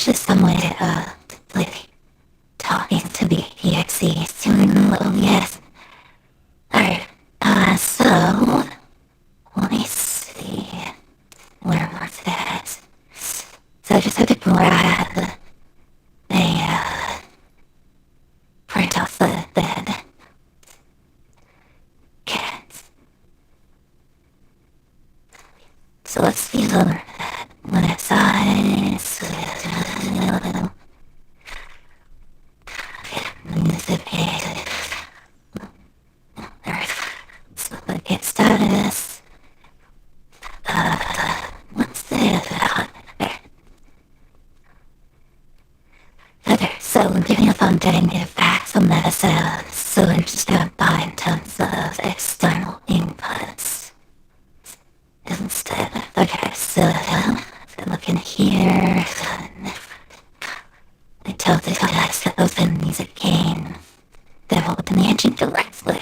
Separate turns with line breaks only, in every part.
just some way like talking to the EXE. Well, yes. Alright, so let me see. Where was that? So I just had to grab a print off the bed. Okay. So let's feel over that. When it's size. So get status. What's this? Okay, so giving up on getting it back from that so we're just gonna buy in terms of external inputs instead. Okay, so look in here. I told this guys to open these again. They will open the engine directly.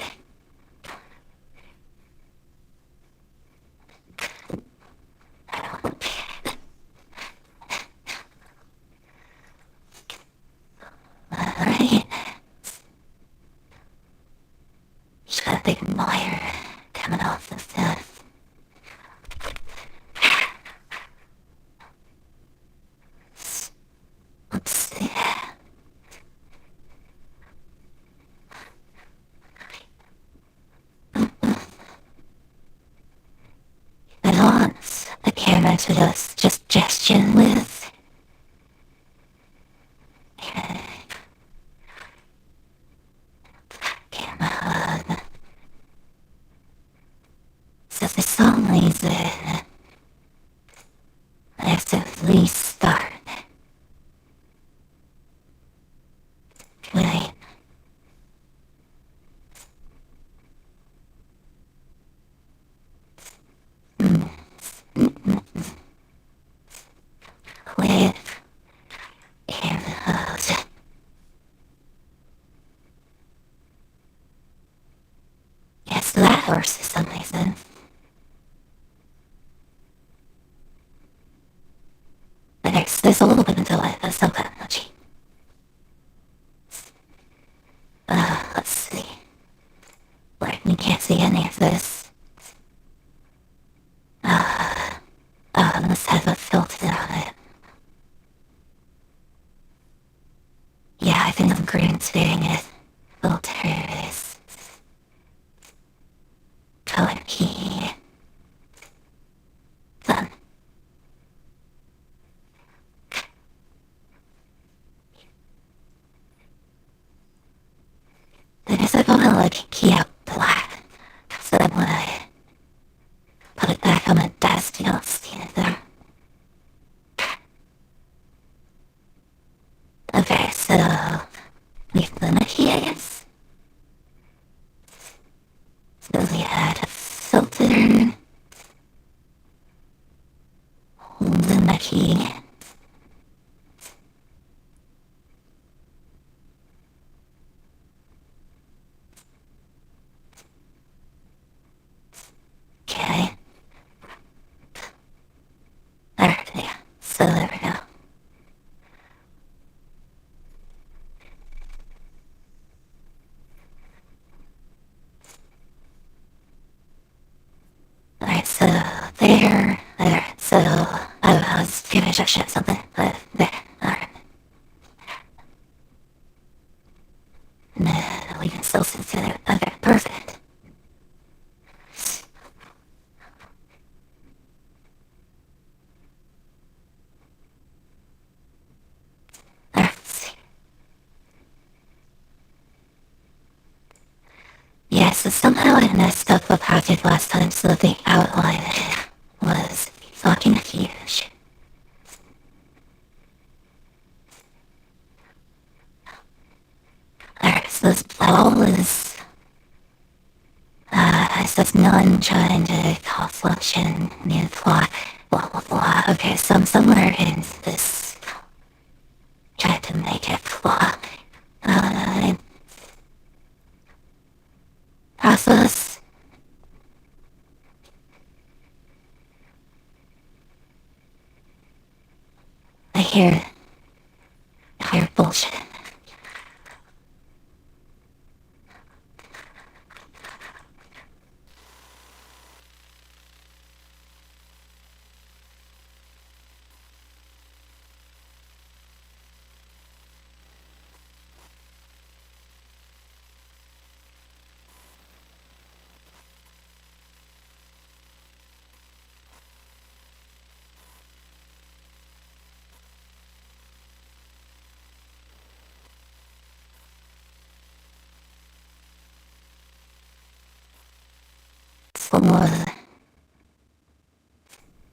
Alright. She's got a big wire coming off the stuff. Let's see. I want a camera to just gesture with. Okay. Camera. So the song lays in. I have to restart. Wait. Wait. Emerald. Yes, that works for some reason. But there's a little bit of delay. That's so bad, actually. Let's see. Like, we can't see any of this. Let's have a filter on it. Yeah, I think I'm green seeing it. Filters. Color key. Done. Then I said, I like key out black. So then when I put it back on the desk, you don't see it there. Okay, so we've done it here, yes. So we add a filter. Hold in the key. Okay. Alright, yeah. So there we go. Alright, so there. So I was gonna just share something, but there. Alright. No, we can still sit together. Okay, perfect. Alright. Yeah, so somehow I messed up the project last time, so the outline was fucking huge. Alright, so this ball is it says none trying to call function near plot, blah blah blah. Okay, so I'm somewhere in this trying to make it plot. Process. I hear bullshit. Four.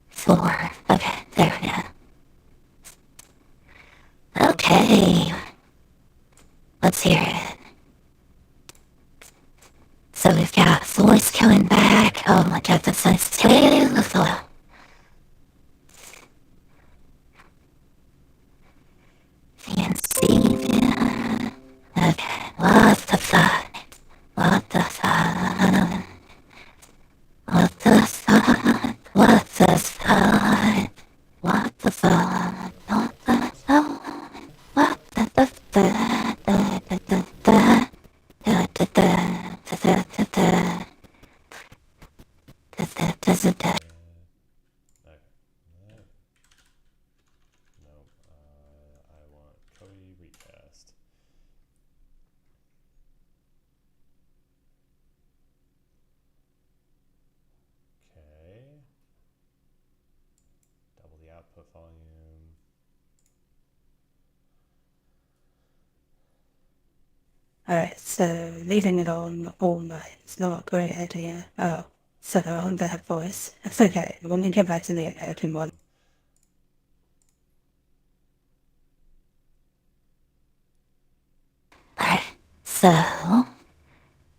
Four. Okay, there we go. Okay. Let's hear it. So we've got voice coming back. Oh my god, that's nice. Beautiful. Fancy. Okay, what the fuck? What the fuck? What the fuck? What the fuck? What the fuck? What the fuck? What the fuck?
Nope. I want Cody recast. Okay. Double the output volume.
Alright, so leaving it on all night is not a great idea. Oh, so on that voice. It's okay, when we get back to the open one.
Alright, so...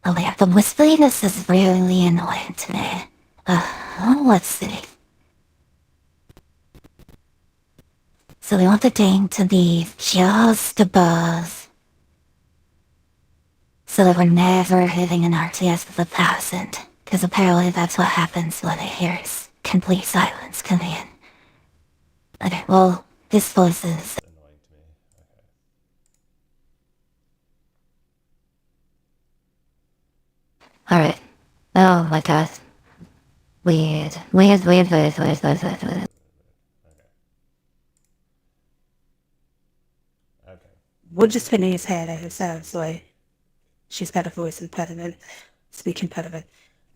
Oh yeah, the whisperiness is really annoying to me. Let's see. So we want the ding to be just above, so that we're never hitting an RTS of 1,000. Because apparently that's what happens when it hears complete silence coming in. Okay, well, this voice is...
Annoying to me. Okay.
Alright. Oh my god. Weird. Weird.
Okay. Okay.
We'll just spinning his head out herself, like she's got a voice impediment, speak impediment,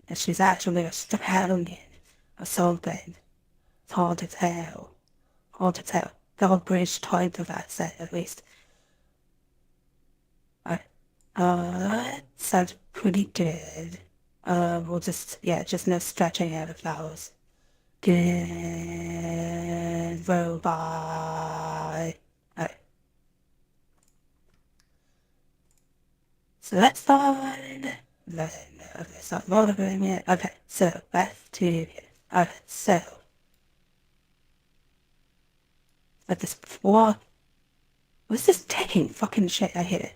and she's actually a stallion or something. It's hard to tell. Hard to tell. The whole British type of accent, at least. That sounds pretty good. We'll just no stretching out of vowels. Good robot. Alright. So that's fine. Okay, so monitoring it. Okay, so back to okay, so but this what was this taking fucking shit? I hate it.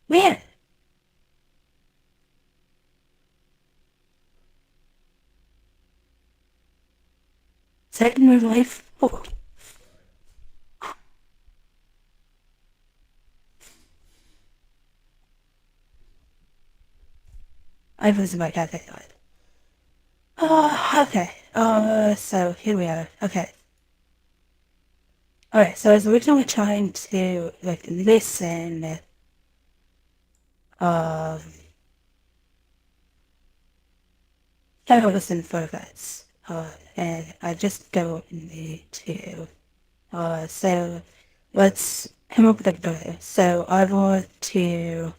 Man. Second my life. Oh. I was my cat died. Okay. So here we are. Okay. Alright, so I was originally trying to like listen try to listen for this. And I just go into so let's come up with a goal. So I want to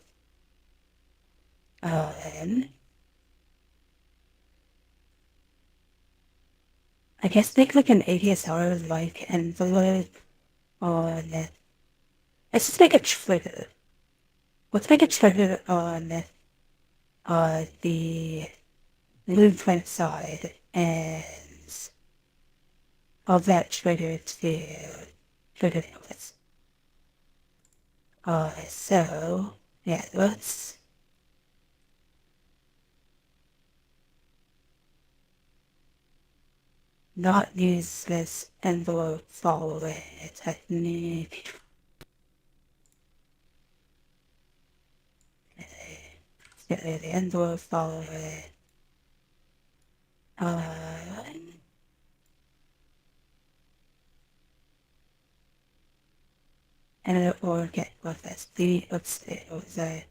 I guess make like an ADSR like envelope on let's just make a trigger. Let's make a trigger on the blueprint side and I'll that trigger to trigger the outputs. So yeah, let's not use this envelope follower technique. Get rid of the envelope follower. And it will get what that's the upstairs was there.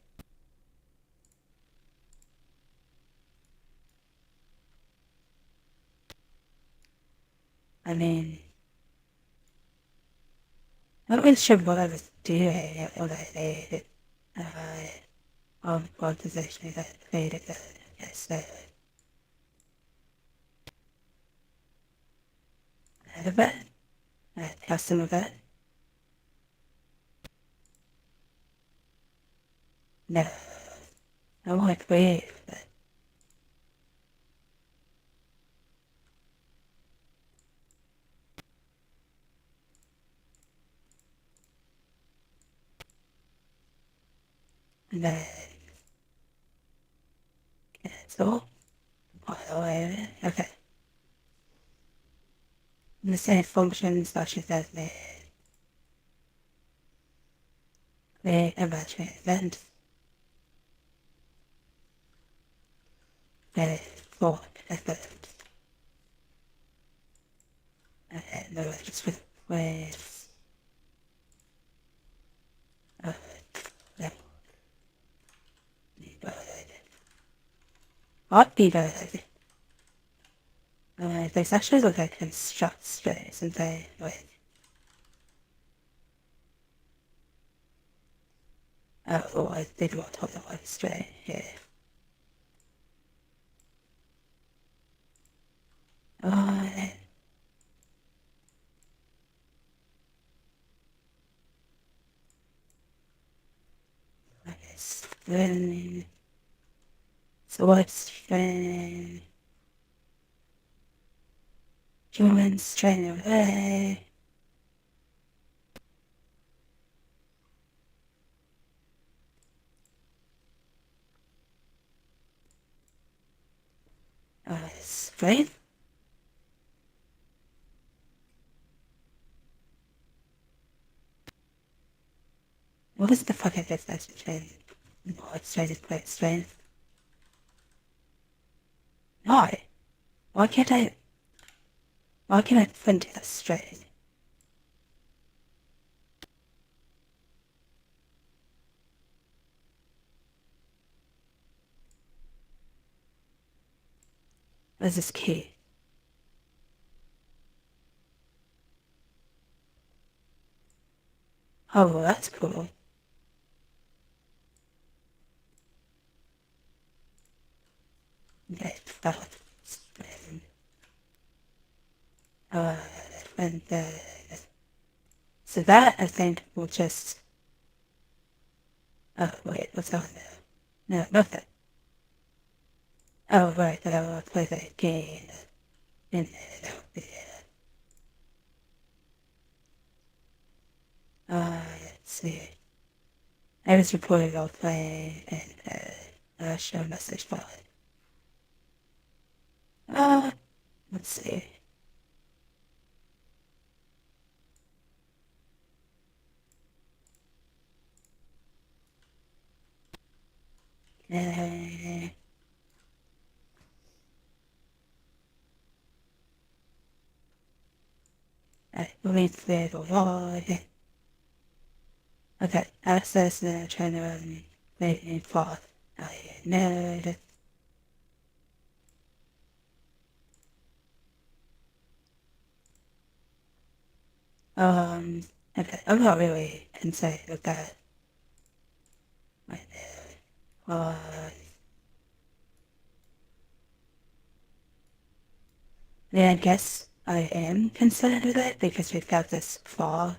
I mean, I'm not really sure what I was doing or that I did. On one position that faded yes, a bit, customer bit. No, I want to but no. So, okay. The same function such as the emerging event, the for effort, and the just with what be there's actually like a construct space and they like oh I did want to talk about like straight here. Oh okay, straight. So what's straight? Human straight away. Straight. What is the fuck I did that straight? No, it's straight. Why? Why can't I print it straight? Where's this key? Oh, well, that's cool. Okay, uh, and so that I think will just. Oh wait, what's that? No, nothing. Oh right, that I will play the game. And let's see. I was reported I'll play and show message file. Let's see. Release the log. Okay, access the channel waiting for node. Okay, I'm not really insane with that. Right there. Then I guess I am concerned with it because we've got this fog.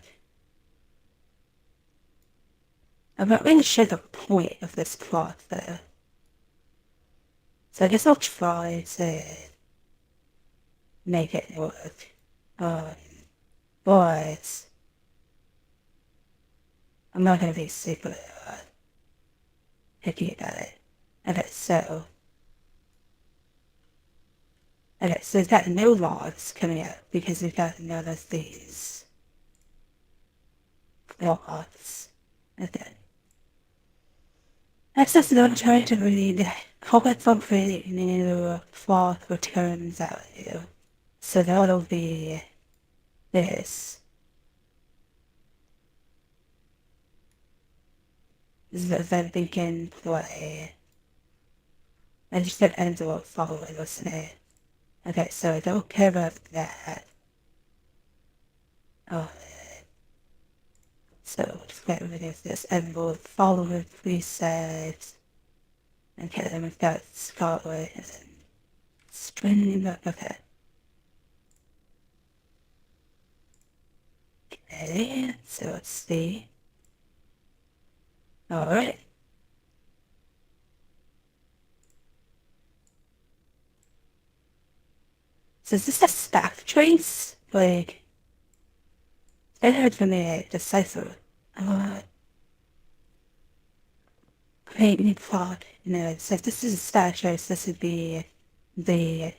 I'm not really sure the point of this plot though. So I guess I'll try to make it work. But I'm not gonna be super picky about it. Okay, so Okay, so we've got no logs coming out because we've got none of these logs. Okay. Access the auditory to read format from creating new false return value. So that'll be this. Then begin play. And just hit enter or follow it or say. Okay, so I don't care about that. Oh, so let's get rid of this and we'll follow the preset. Okay, then we've got Scotland and then string. Okay. Okay, so let's see. Alright. So is this a stack trace? Like, it hard for me to decipher. Great new plot. So if this is a stack trace, this would be the,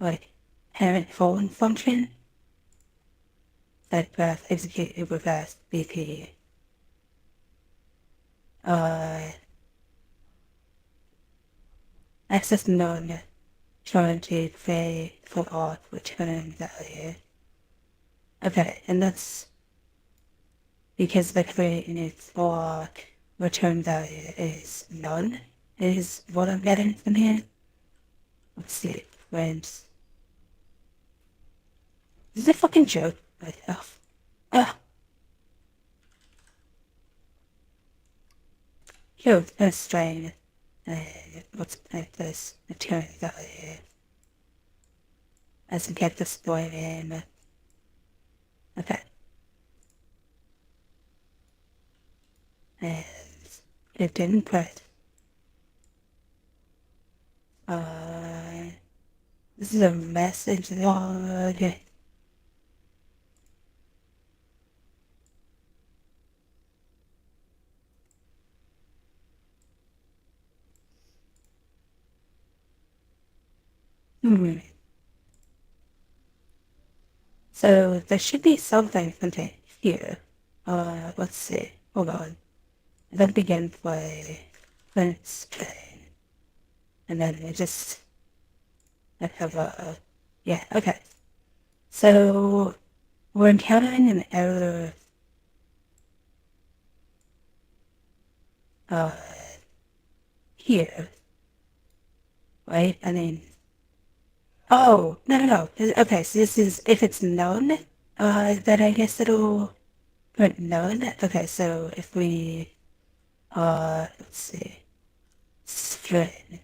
like, parent phone function that execute a reverse BP. Access none. Trying to pay for art return value. Okay, and that's because the creating for return value is none, is what I'm getting from here. Let's see, friends. This is a fucking joke. Like, Yo, that's strange. What's this return value? As I get this boy in. Okay. And it didn't put. This is a message log. So there should be something contained here. Let's see. Hold on. Then begin play. Then it's play. And then it just I have a yeah, okay. So we're encountering an error here. Right? I mean oh, no. Okay, so this is if it's known, then I guess it'll print known. Okay, so if we let's see. String.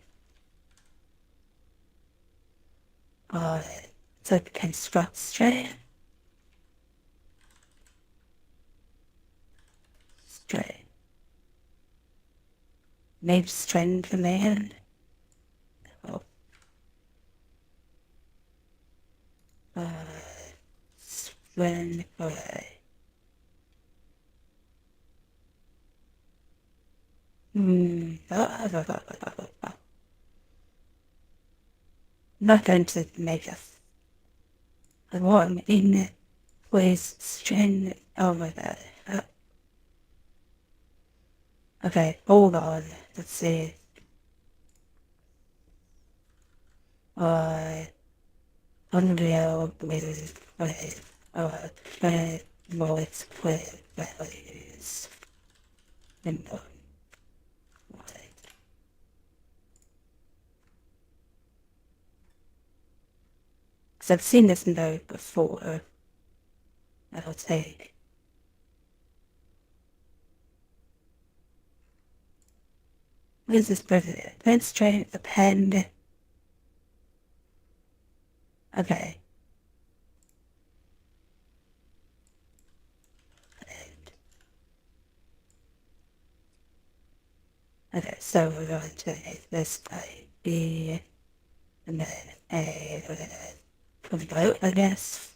So construct string. String. Maybe string command. Oh. String array. Not going to make a one in with string. Oh my god. Okay, hold on. Let's see. Unreal with voice with values. Window. Because I've seen this note before. I'll take. What is this president? Demonstrate append. Okay. Okay, so we're going to make this by B and then A and then vote, I guess.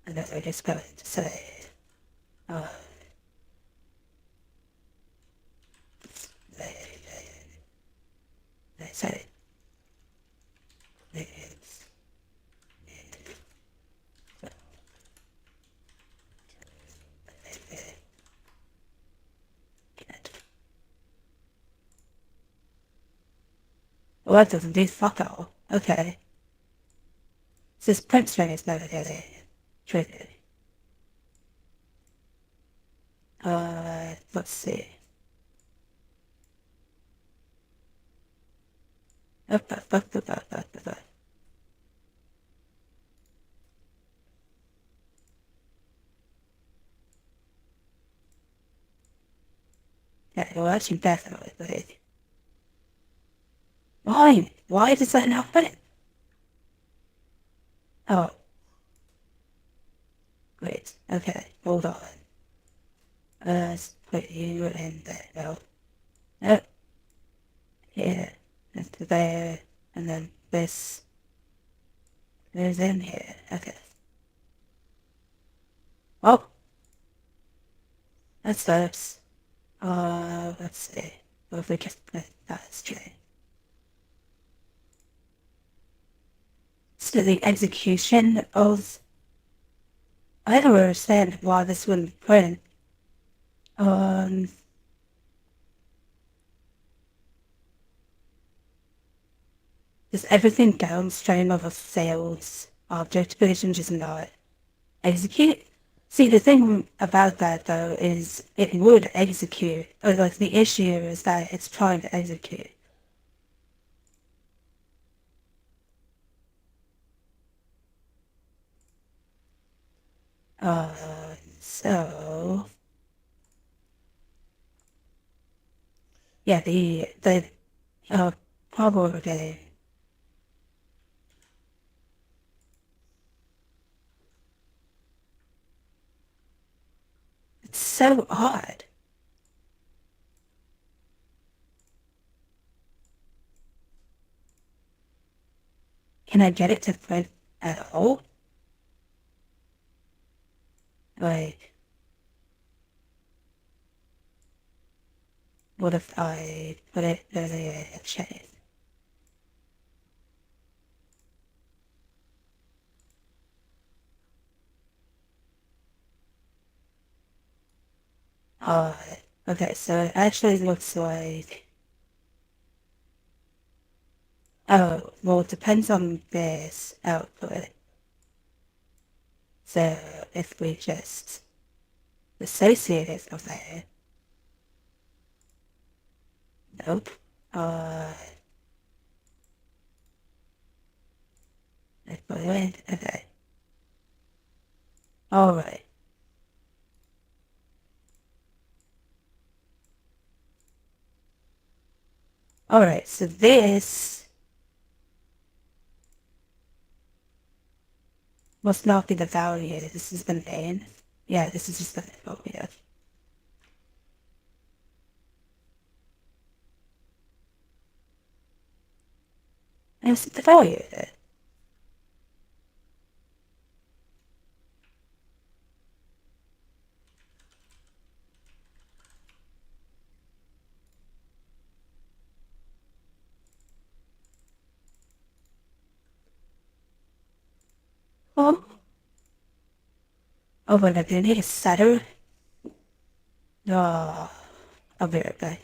And then we're just going to say they say Well, that doesn't do fuck all. Okay. This print string is never really triggered. Let's see. Yeah, well, actually, definitely. Why? Why does that not fit? Oh. Wait, okay, hold on. Let's put you in there. No. No. Here. And there. And then this is in here. Okay. Oh! That's those. Let's see. What if we just that's true. So the execution of I don't understand why this wouldn't print. Um is everything downstream of a failed object version just not execute? See, the thing about that though is it would execute, or like the issue is that it's trying to execute. So yeah, the probably it's so odd. Can I get it to print at all? Like, what if I put it in a chain? Uh, okay, so it actually looks like, oh, well, it depends on this output. So if we just associate it with that, nope. Uh, if we went, okay. Alright. Alright, so this must not be the value. This is the main. Yeah, this is just the value. And it's the value. Oh, oh, but I didn't hit a setter. Oh, I'll be right back.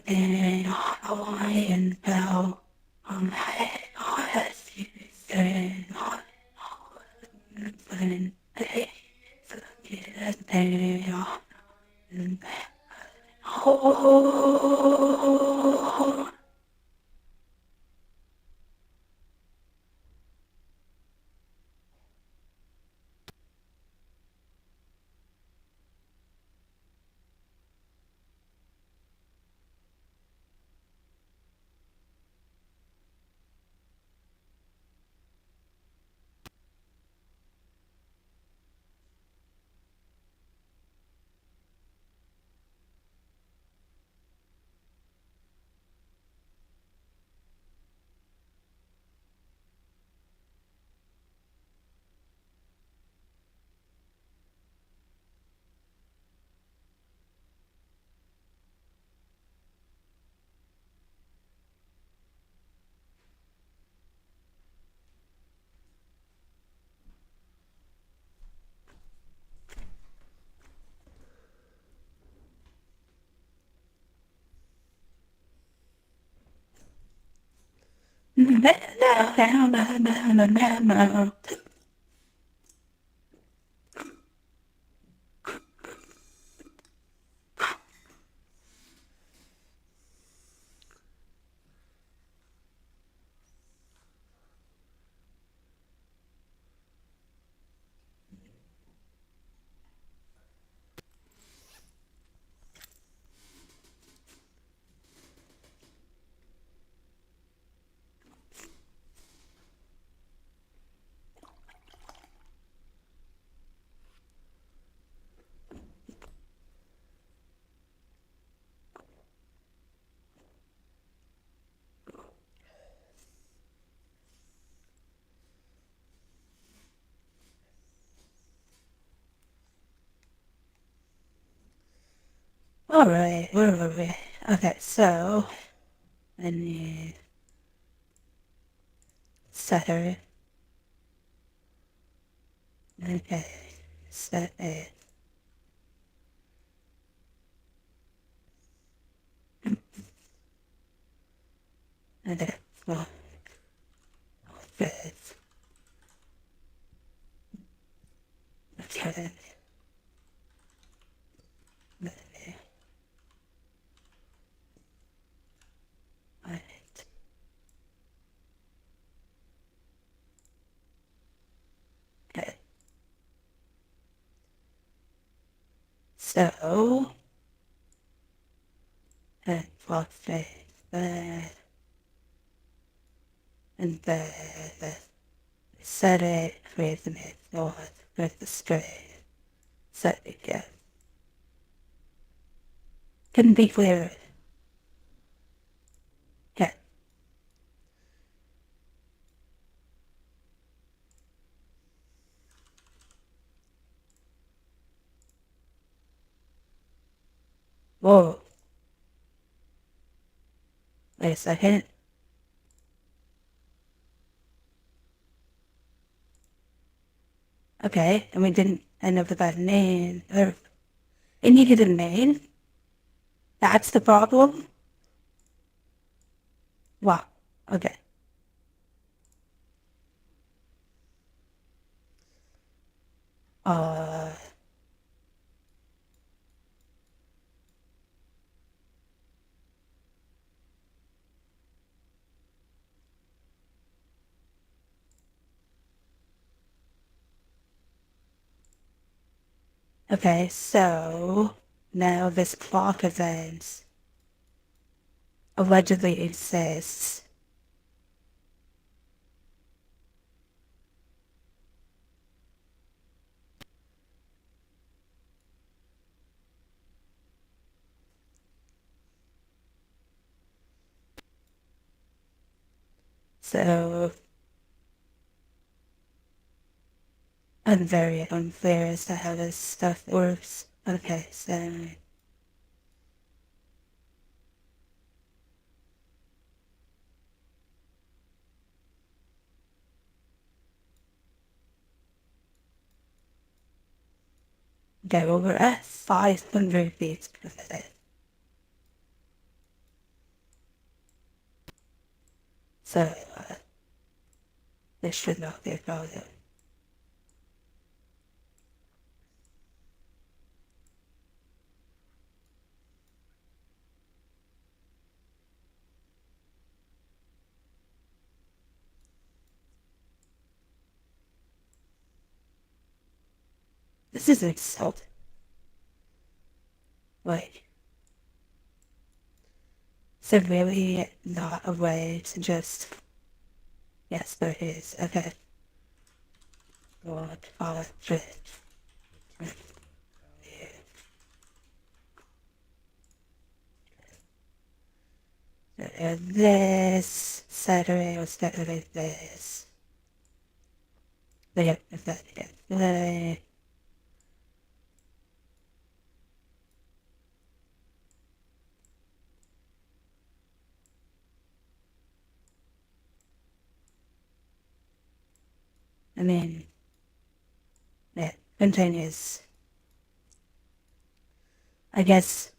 in Hawaiian bell on my head, as you say, when they forget they are. Oh, alright, where were we? Okay, so I need setter. Okay, set it. And then well, good. Okay. Right. Okay. So, and well, there, and there, set it with the north, with the straight, set it again. Couldn't be clearer. Yeah. Whoa. Wait a second. Okay, and we didn't end up with a name. Or it needed a name? That's the problem? Wow. Okay. Uh, okay, so now this clock event allegedly exists. So I'm very unclear as to how this stuff works. Okay, so go over at 500 beats per minute. So, this should not be a problem. This is an insult. Like, is there really not a way to just... Yes, there is. Okay. God, Father, this Saturday was Saturday this. Yeah, that. I mean, yeah, continues. I guess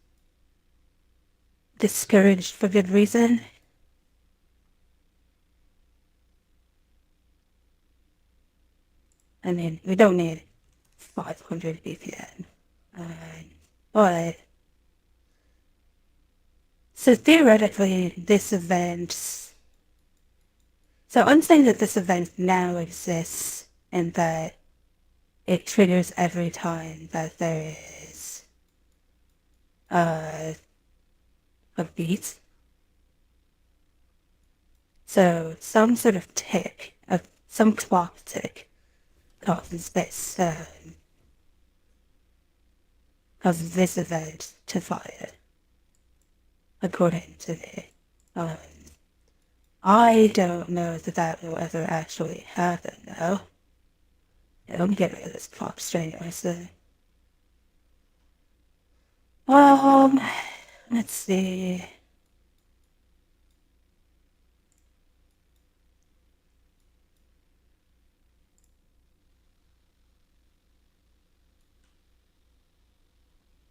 discouraged for good reason. I mean, we don't need 500 BPM. But so theoretically, this event. So I'm saying that this event now exists and that it triggers every time that there is a beat. So some sort of tick, some clock tick causes this event to fire, according to me. I don't know that that will ever actually happen, though. Let me get rid of this pop straight away, so... let's see...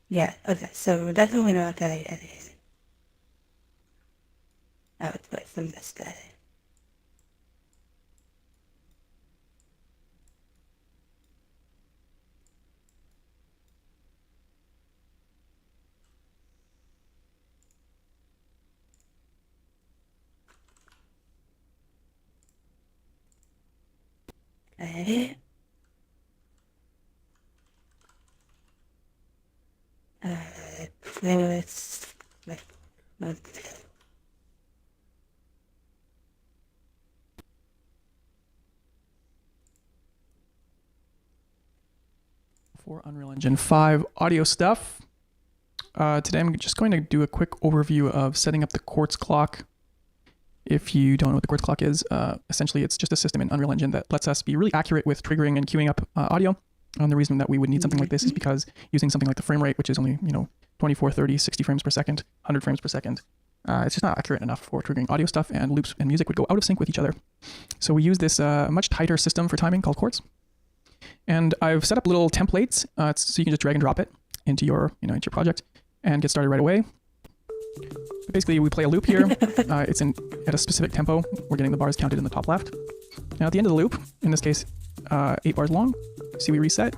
Yeah, okay, so we're definitely not getting any output from this guy. Okay. Let's...
For Unreal Engine 5 audio stuff. Today I'm just going to do a quick overview of setting up the Quartz clock. If you don't know what the Quartz clock is, essentially it's just a system in Unreal Engine that lets us be really accurate with triggering and queuing up audio. And the reason that we would need something like this is because using something like the frame rate, which is only 24, 30, 60 frames per second, 100 frames per second, it's just not accurate enough for triggering audio stuff, and loops and music would go out of sync with each other. So we use this much tighter system for timing called Quartz. And I've set up little templates, so you can just drag and drop it into your, into your project and get started right away. Basically, we play a loop here. It's at a specific tempo. We're getting the bars counted in the top left. Now at the end of the loop, in this case, 8 bars long, see we reset,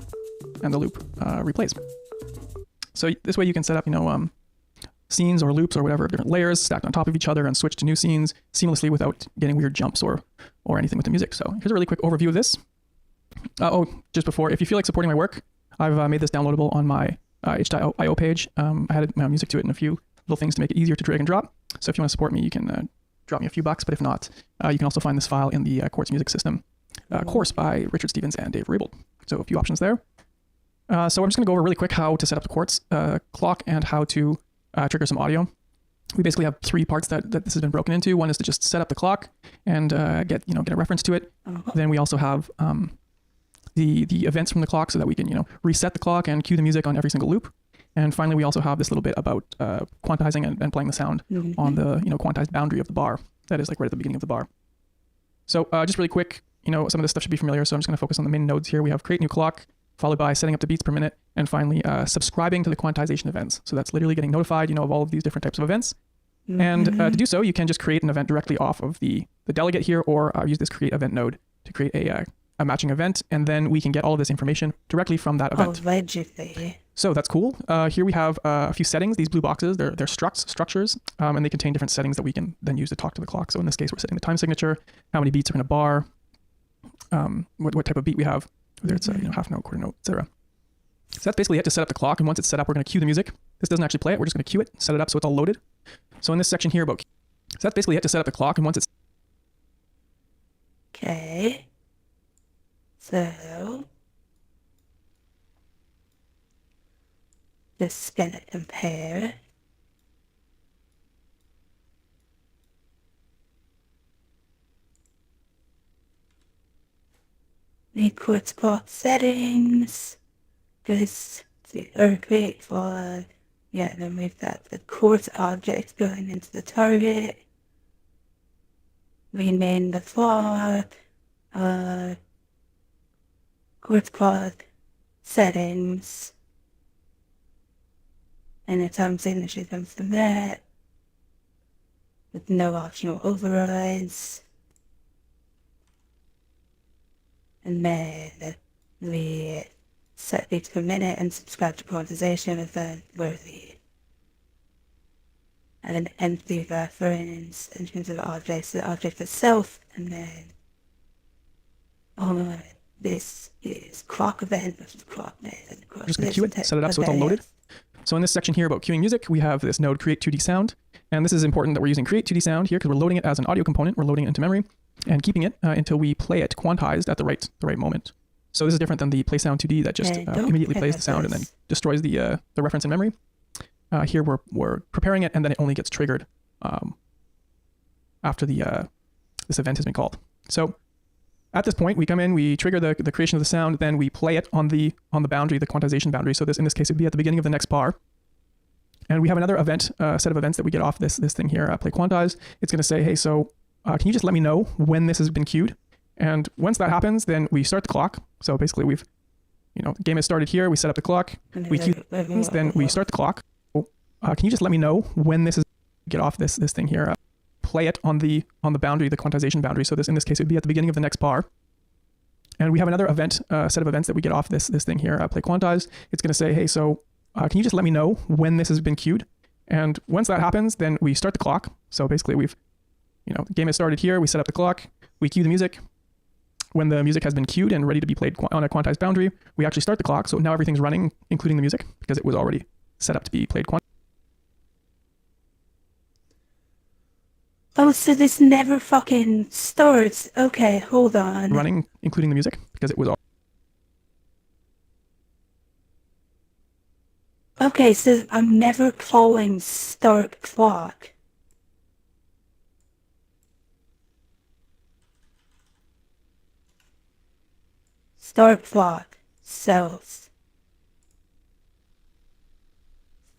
and the loop replays. So this way you can set up, scenes or loops or whatever, different layers stacked on top of each other and switch to new scenes seamlessly without getting weird jumps or anything with the music. So here's a really quick overview of this. Just before, if you feel like supporting my work, I've made this downloadable on my itch.io page. I added my music to it and a few little things to make it easier to drag and drop. So if you want to support me, you can drop me a few bucks, but if not, you can also find this file in the Quartz music system course by Richard Stevens and Dave Raybould. So a few options there. So I'm just going to go over really quick how to set up the Quartz clock and how to trigger some audio. We basically have 3 parts that this has been broken into. One is to just set up the clock and get a reference to it. Then we also have the events from the clock so that we can reset the clock and cue the music on every single loop. And finally, we also have this little bit about quantizing and playing the sound on the quantized boundary of the bar. That is like right at the beginning of the bar. So just really quick, some of this stuff should be familiar. So I'm just going to focus on the main nodes here. We have create new clock, followed by setting up the beats per minute, and finally subscribing to the quantization events. So that's literally getting notified, of all of these different types of events. And to do so, you can just create an event directly off of the delegate here, or use this create event node to create a matching event, and then we can get all of this information directly from that event.
Allegedly.
So that's cool. Here we have a few settings. These blue boxes, they're structures, and they contain different settings that we can then use to talk to the clock. So in this case, we're setting the time signature, how many beats are in a bar, what type of beat we have, whether it's a half note, quarter note, etc. So that's basically it to set up the clock. And once it's set up, we're going to cue the music. This doesn't actually play it. We're just going to cue it, set it up so it's all loaded. So in this section here so that's basically it to set up the clock. And once it's
Okay. So just gonna compare. The quartz clock settings. This the earthquake for then we've got the quartz object going into the target. Rename the clock. Quartz clock settings. And the time signature comes from that. With no optional overrides. And then we set beats per minute and subscribe to quantization event where we add an empty reference in terms of objects to the object itself, and then this is clock event versus clock method.
I'm just going to queue it, set it up so it's all loaded. So in this section here about queuing music, we have this node create 2D sound. And this is important that we're using create 2D sound here because we're loading it as an audio component. We're loading it into memory and keeping it until we play it quantized at the right moment. So this is different than the play sound 2D that just immediately plays the sound and then destroys the reference in memory. Here we're preparing it, and then it only gets triggered after this event has been called. So at this point, we come in, we trigger the creation of the sound, then we play it on the boundary, the quantization boundary. So in this case, it would be at the beginning of the next bar. And we have another event, set of events that we get off this thing here, play quantize. It's going to say, hey, so can you just let me know when this has been queued? And once that happens, then we start the clock. So basically we've, the game has started here. We set up the clock. We queue things, then we start the clock. Can you just let me know when this is, get off this thing here, play it on the boundary, the quantization boundary. So in this case, it would be at the beginning of the next bar. And we have another event, set of events that we get off this thing here, play quantize. It's going to say, hey, so can you just let me know when this has been queued? And once that happens, then we start the clock. So basically we've, the game has started here. We set up the clock. We cue the music. When the music has been queued and ready to be played on a quantized boundary, we actually start the clock. So now everything's running, including the music, because it was already set up to be played quantized.
Oh, so this never fucking starts. Okay, hold on.
Running, including the music, because it was all.
Okay, so I'm never calling start clock. Start clock cells.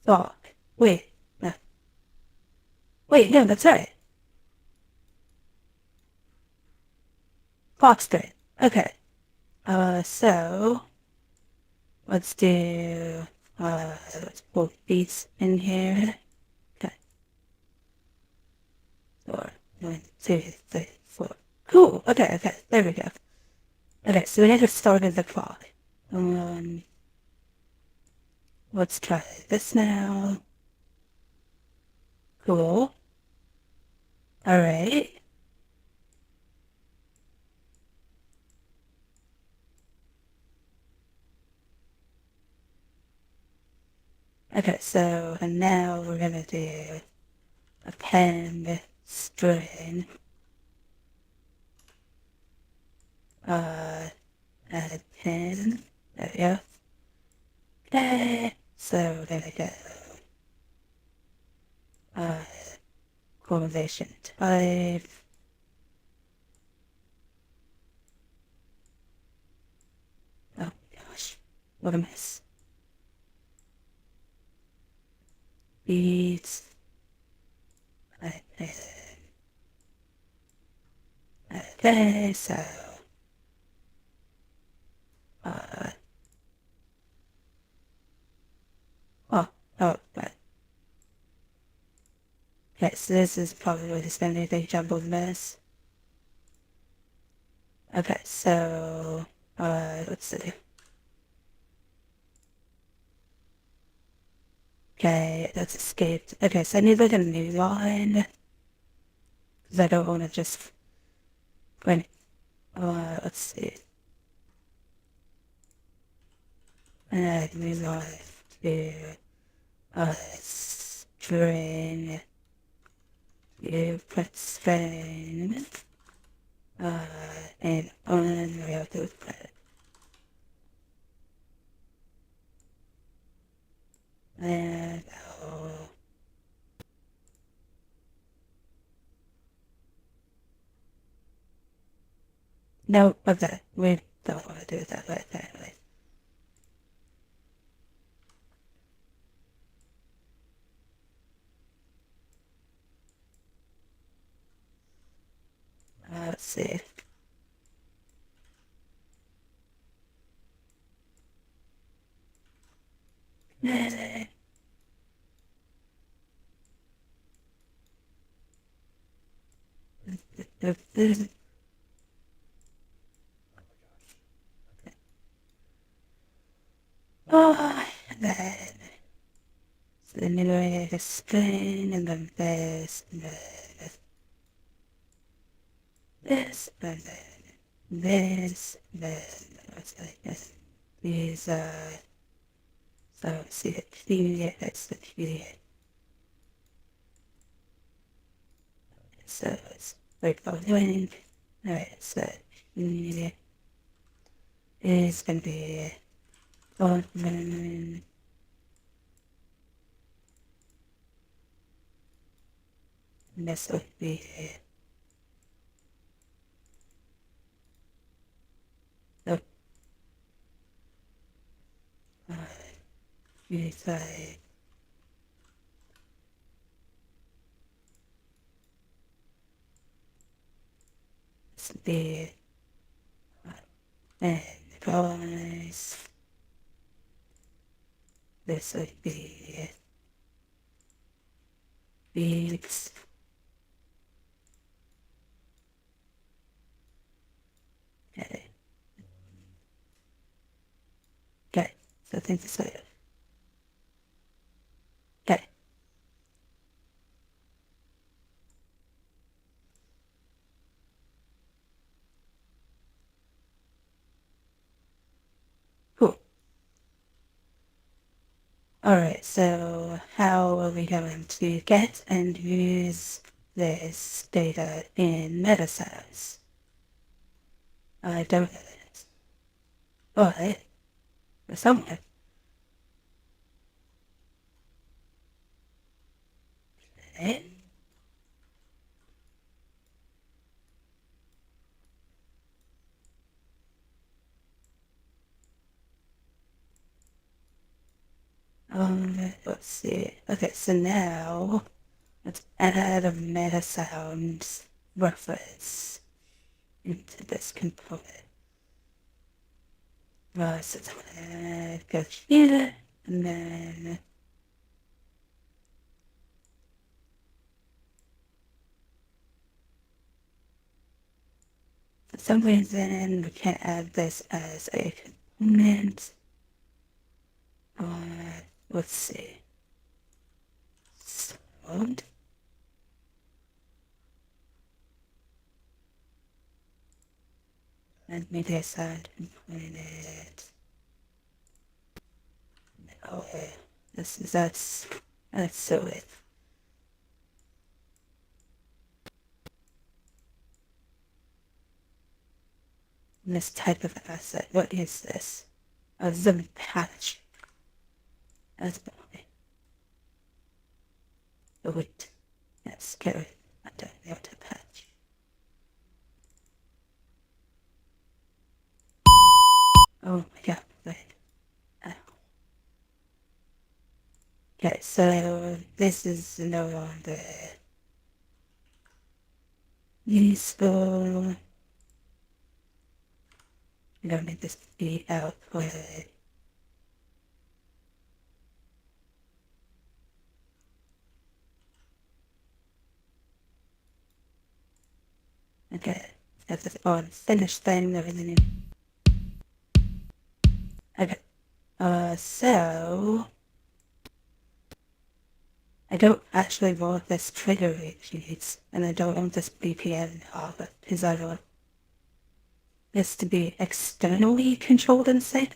Clock. Wait, no. Wait, no, that's right. Clock straight. Okay. So let's do let's put beats in here. Okay. 4, 1, 2, 3, 4. Cool. Okay, there we go. Okay, so we never started the clock. Let's try this now. Cool. Alright. Okay, so and now we're gonna do append string. Add pin. There we go. Okay, so there we go. Quantization type. Oh gosh, what a mess. Beats. Okay, so Okay, so this is probably where this going to be a jumbled mess. Okay, so, let's see. Okay, that's escaped. Okay, so I need like a new line. Because I don't want to just... Wait, let's see. New line to... string... You put string... and on we have to put and no, okay, we don't want to do that right anyway. Let's see. Oh, and then so then you know the spin and then this and then this and then this and then what's like this. These so see the period, that's the period. So it's like following. Alright, so period is gonna be on and this would be the it's like the and price this would be weeks okay. Okay, so I think this way. Okay. Cool. Alright, so how are we going to get and use this data in MetaScience? I don't know this. Alright, somewhere. Okay. Let's see. Okay, so now let's add a MetaSounds reference into this component. Right, so it's gonna go here, and then for some reason we can't add this as a component. Let's see. Sound. And maybe aside component. Okay, that's so it. This type of asset. What is this? A zoom patch. That's okay. Oh wait. That's scary. I don't know what to patch. Oh my god, wait. Oh. Okay, so this is no longer useful. You don't need this to be output. Okay, that's the finished thing that we need. Okay, so I don't actually want this trigger sheet, and I don't want this BPM off it, because I want this to be externally controlled instead.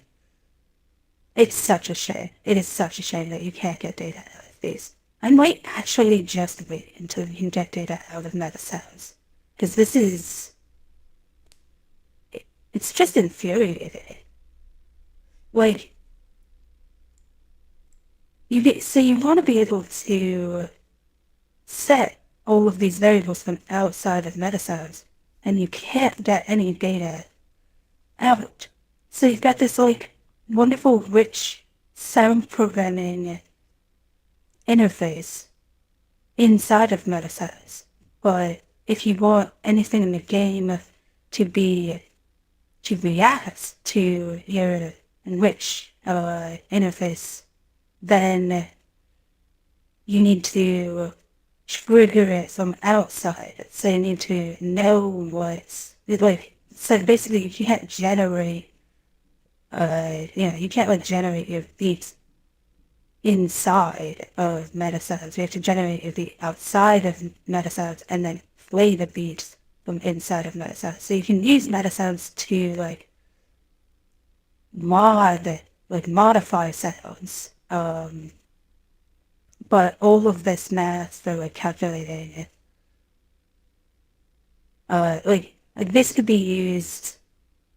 It's such a shame. It is such a shame that you can't get data out of these. I might actually just wait until you can get data out of MetaSounds, because this is... It's just infuriating. Like, so you want to be able to set all of these variables from outside of MetaSounds, and you can't get any data out. So you've got this, like, wonderful, rich sound programming interface inside of MetaSounds. But if you want anything in the game to react to your rich interface, then you need to trigger it from outside. So you need to know what's like. So basically, you can't generate. You can't like generate your beats inside of MetaSounds. You have to generate your beat outside of MetaSounds and then play the beats from inside of MetaSounds. So you can use MetaSounds to like modify sounds. But all of this math for like calculating like this could be used.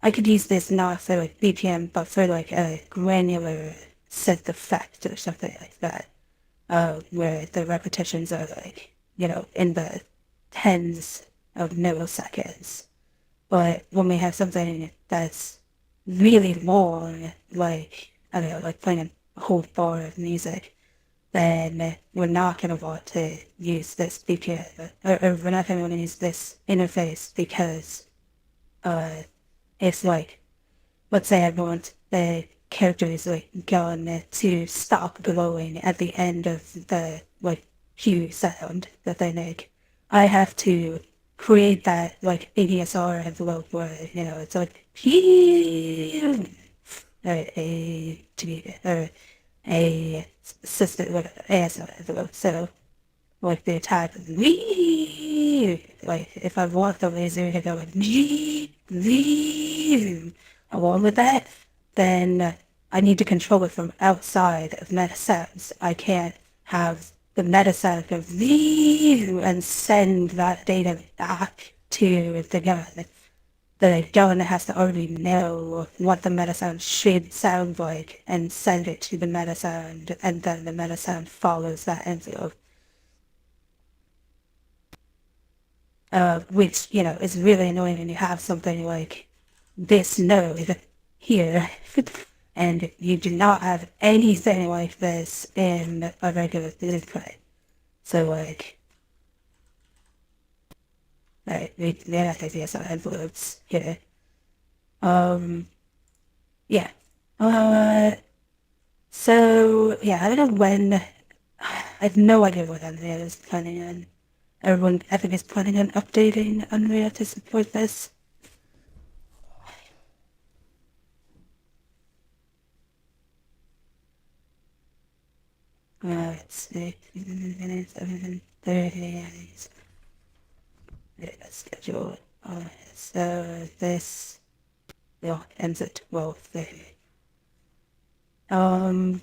I could use this not for like BPM, but for like a granular synth effect or something like that, where the repetitions are like, in the tens of milliseconds. But when we have something that's really long, like, I don't know, like playing a whole bar of music, then we're not going to want to use this BPM, or we're not going to want to use this interface because, it's like, let's say I want the characters like gun to stop glowing at the end of the like cue sound that they make. I have to create that like ADSR envelope where it's like a system like ASR envelope. So like the type of like if I want the laser to go like along with that, then I need to control it from outside of MetaSounds. I can't have the MetaSound go and send that data back to the gun. The gun has to already know what the MetaSound should sound like and send it to the MetaSound, and then the MetaSound follows that envelope. Which, is really annoying when you have something like this node here, and you do not have anything like this in a regular display. So, like, we have to see some envelopes here. Yeah. So, yeah, I don't know when, I have no idea what Unreal is planning on. Everyone, I think, is planning on updating Unreal to support this. Let's see, minutes, 30 schedule. So this ends at 12:30.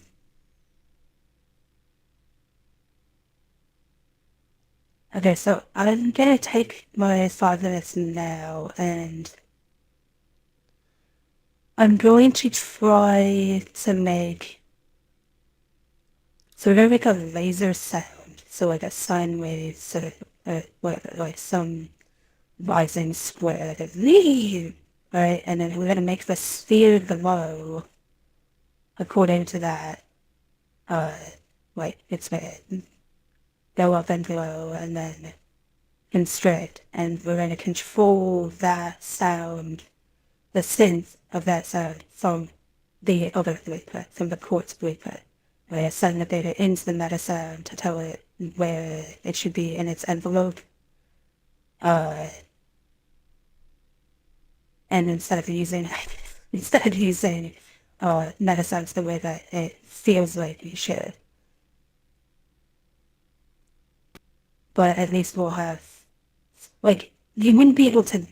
Okay, so I'm gonna take my 5 minutes now, and I'm going to try to make. So we're gonna make a laser sound, so like a sine wave, sort of like some rising square, like a right, and then we're gonna make the sphere below according to that. It's gonna go up and below, and then constrict, and we're gonna control that sound, the synth of that sound from the other blueprint, from the quartz blueprint. We're sending the data into the MetaSound to tell it where it should be in its envelope. and instead of using medicines the way that it feels like you should. But at least we'll have, like, you wouldn't be able to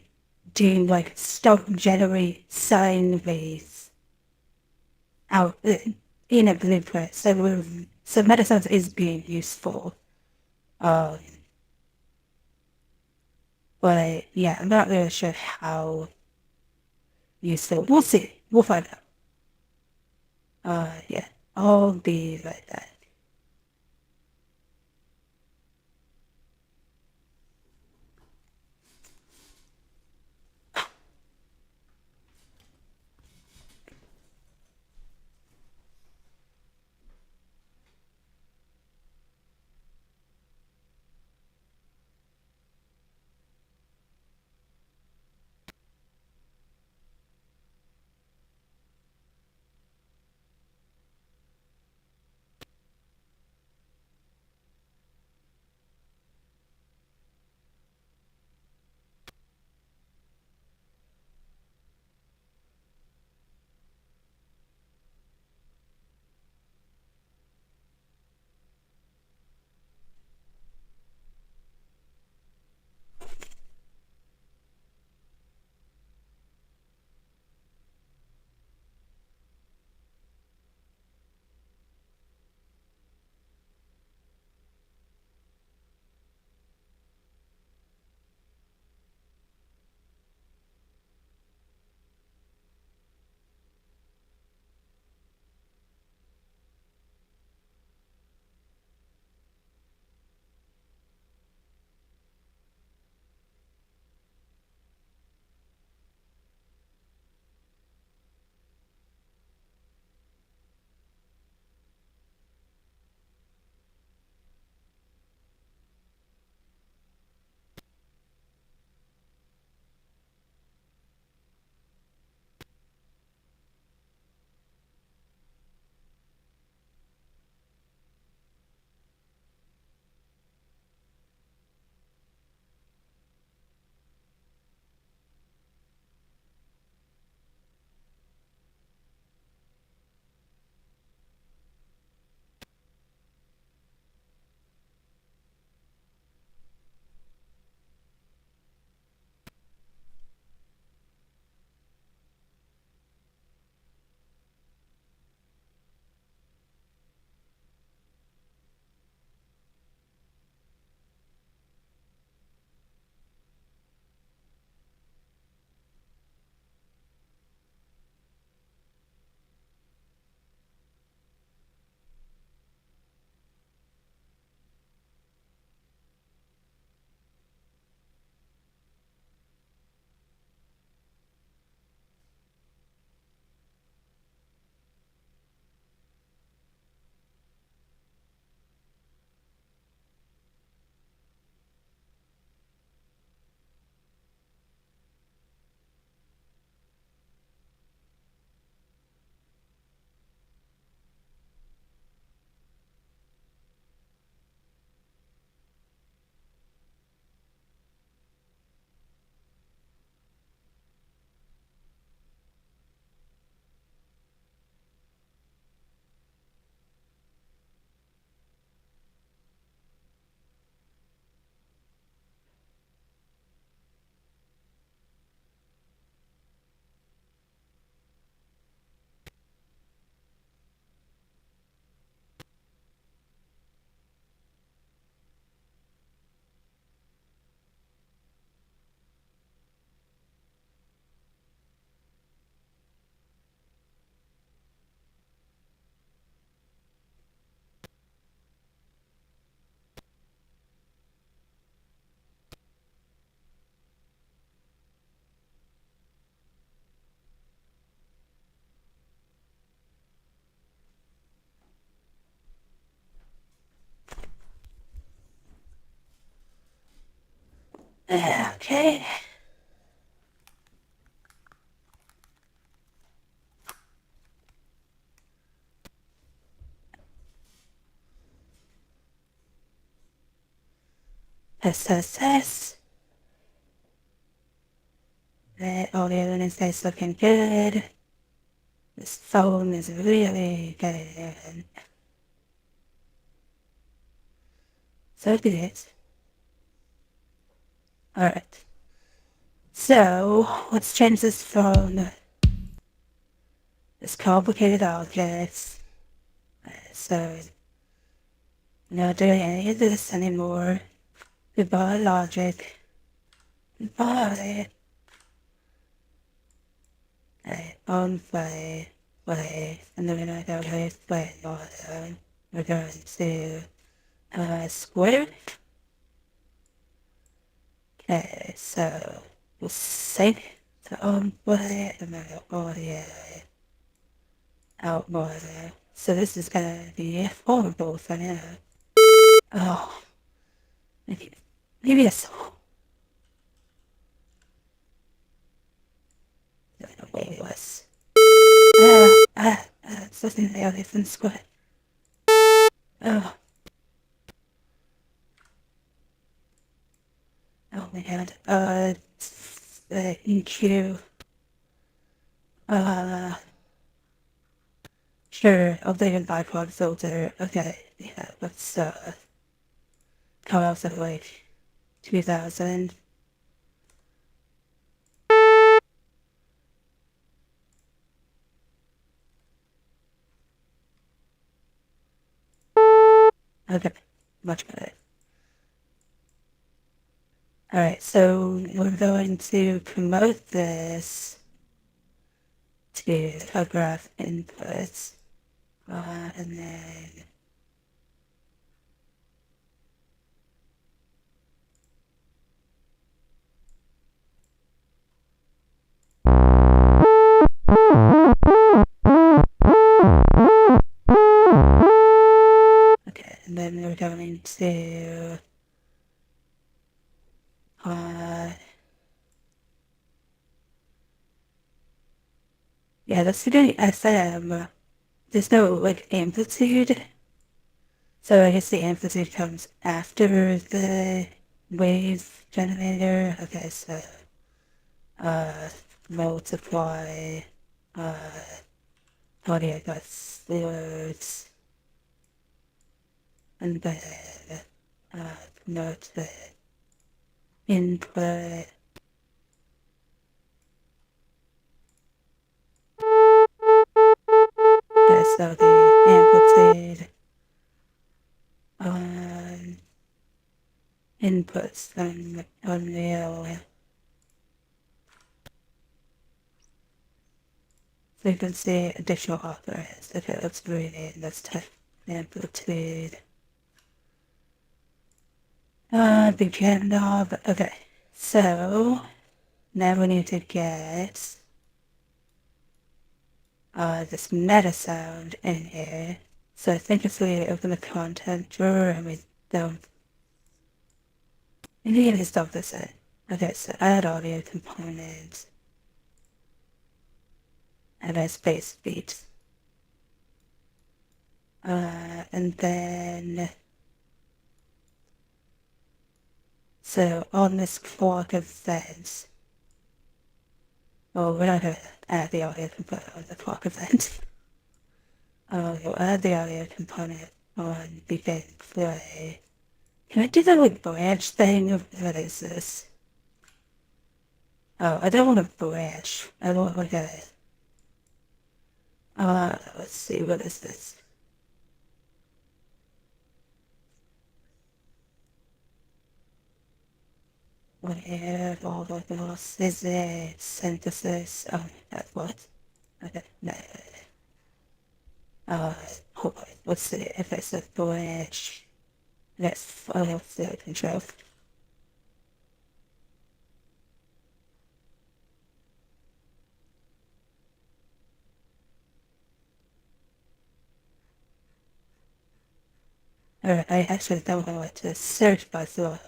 do, like, stop generate sine waves out in a blueprint. So medicine is being useful. But yeah, I'm not really sure how useful. We'll see. We'll find out. Yeah, I'll be right back. Okay. SSS. The audio interface looking good. This phone is really good. So good. Alright. So, let's change this phone. This complicated object. So, not doing any of this anymore. Goodbye, logic. Goodbye. On play, and then I go play on. We're going to square. Okay, so we'll save the on play and then audio out more. So this is gonna be horrible for now. Oh, maybe it's way worse. Something the other from square. Oh. Oh my god. EQ. Sure, I'll take a bipod filter. Okay, yeah, let's, come out of like 2000. Okay, much better. Alright, so we're going to promote this to photograph inputs, and then okay, and then we're going to yeah, let's do the SM. There's no like amplitude. So I guess the amplitude comes after the wave generator. Okay, so multiply audio dot words and then promote the input. Okay, so the amplitude inputs on Unreal. So you can see additional operators. Okay, let's read it. Let's type amplitude. Begin knob. Okay, so now we need to get this meta sound in here. So I think if we open the content drawer and we don't, we need to stop this in. Okay, so add audio components. And I space beat. And then, so on this clock event, we're not going to add the audio component on the clock event. We'll add the audio component on begin play. Can I do that like branch thing? What is this? Oh, I don't want a branch. I want like a... let's see, what is this? Where all the loss is it? Synthesis. Oh, that's what? Okay, no. Hold on. Let's see if it's a branch. Let's follow the control. Alright, I actually don't know what to search by, so I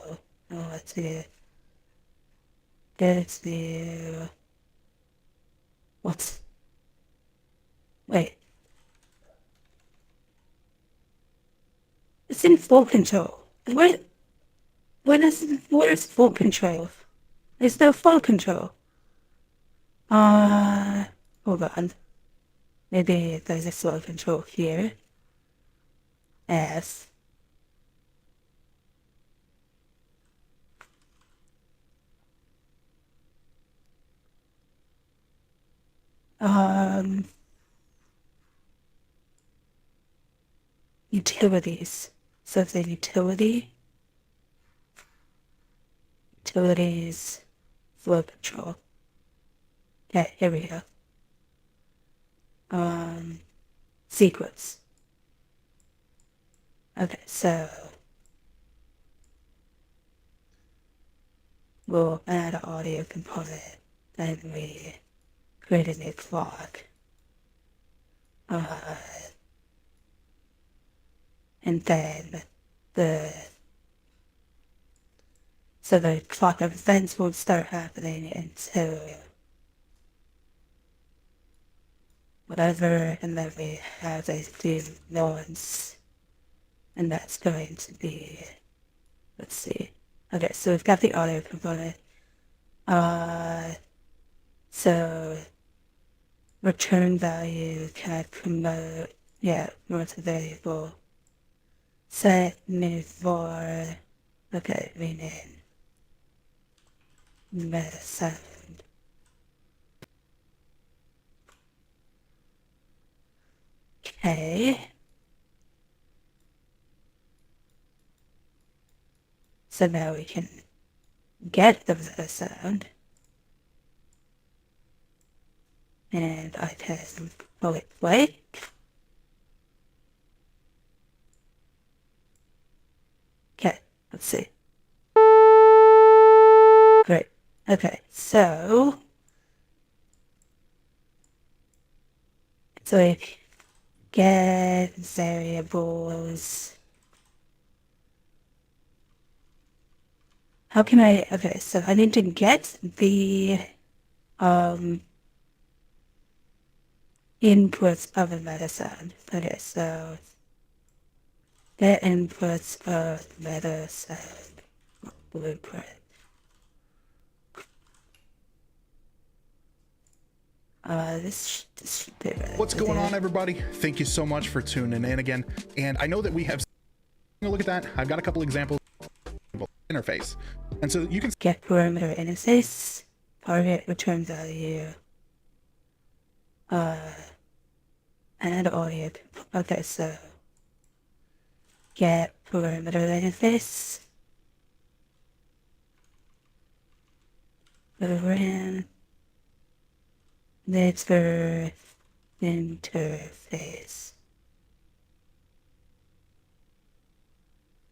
know what to go to... What? Wait. It's in full control. Where's full control? There's no full control. Hold on. Maybe there's a flow control here. S. Utilities. So the utilities, flow control. Okay, here we go. Sequence. Okay, so we'll add an audio component, then we create a new clock. And then the clock events won't start happening until whatever, and then we have a few noise, and that's going to be, let's see. Okay, so we've got the audio component. So return value can promote, promote a variable. Set new for, okay, rename meta sound. Okay. So now we can get the meta sound. And I can pull it play. Okay, let's see. Great. Okay, so if get variables. How can I, okay, so I need to get the inputs of a meta sound. Okay, so get inputs of meta sound blueprint. This should be right.
What's going on, everybody? Thank you so much for tuning in again. And I know that we have a look at that. I've got a couple examples of interface. And so you can
Get parameter interface, target return value, and audio. Okay, so get parameter interface, ran network interface.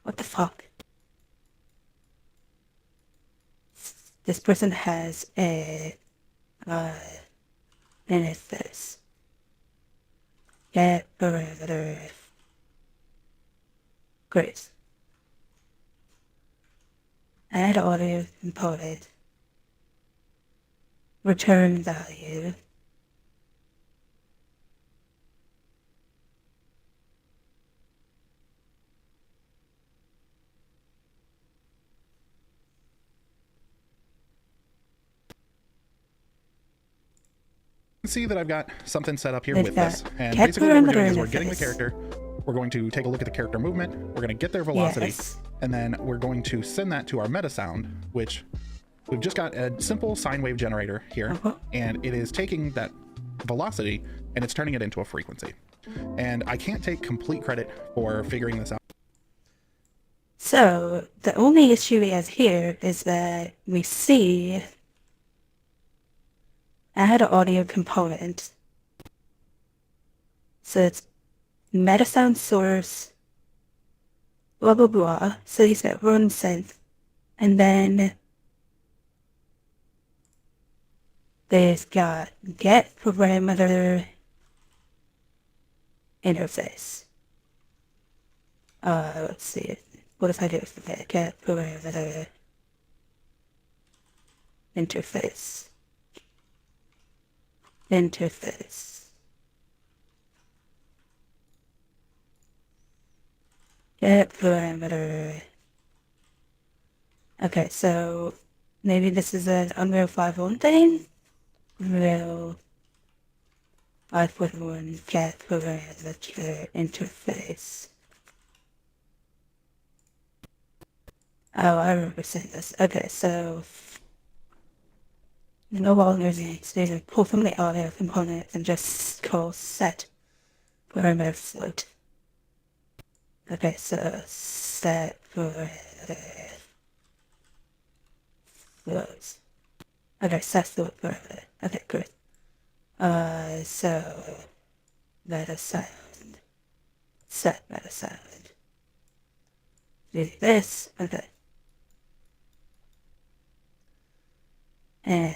What the fuck? This person has a interface. Get parameter. Great. Add audio component. Return value.
see that I've got something set up here
Like
with
that.
this. And
Get
basically what we're doing is
parameter
we're getting the
interface.
character, we're going to take a look at the character movement, we're going to get their velocity,
Yes.
and then we're going to send that to our meta sound, which we've just got a simple sine wave generator here,
Uh-huh.
and it is taking that velocity and it's turning it into a frequency. And I can't take complete credit for figuring this out.
So the only issue we have here is that we see add audio component. So it's meta sound source, blah blah blah. So he's got run synth, and then there's got get parameter interface. Let's see. What if I do get parameter interface? Get parameter. Okay, so maybe this is an Unreal 5.1 thing? will I put one get parameter interface. Oh, I remember saying this. Okay, so no longer needs to pull from the audio component and just call set parameter float. Okay, so set parameter float. Okay, set float parameter. Okay, great. So meta sound. Set meta sound. Do this. Okay. And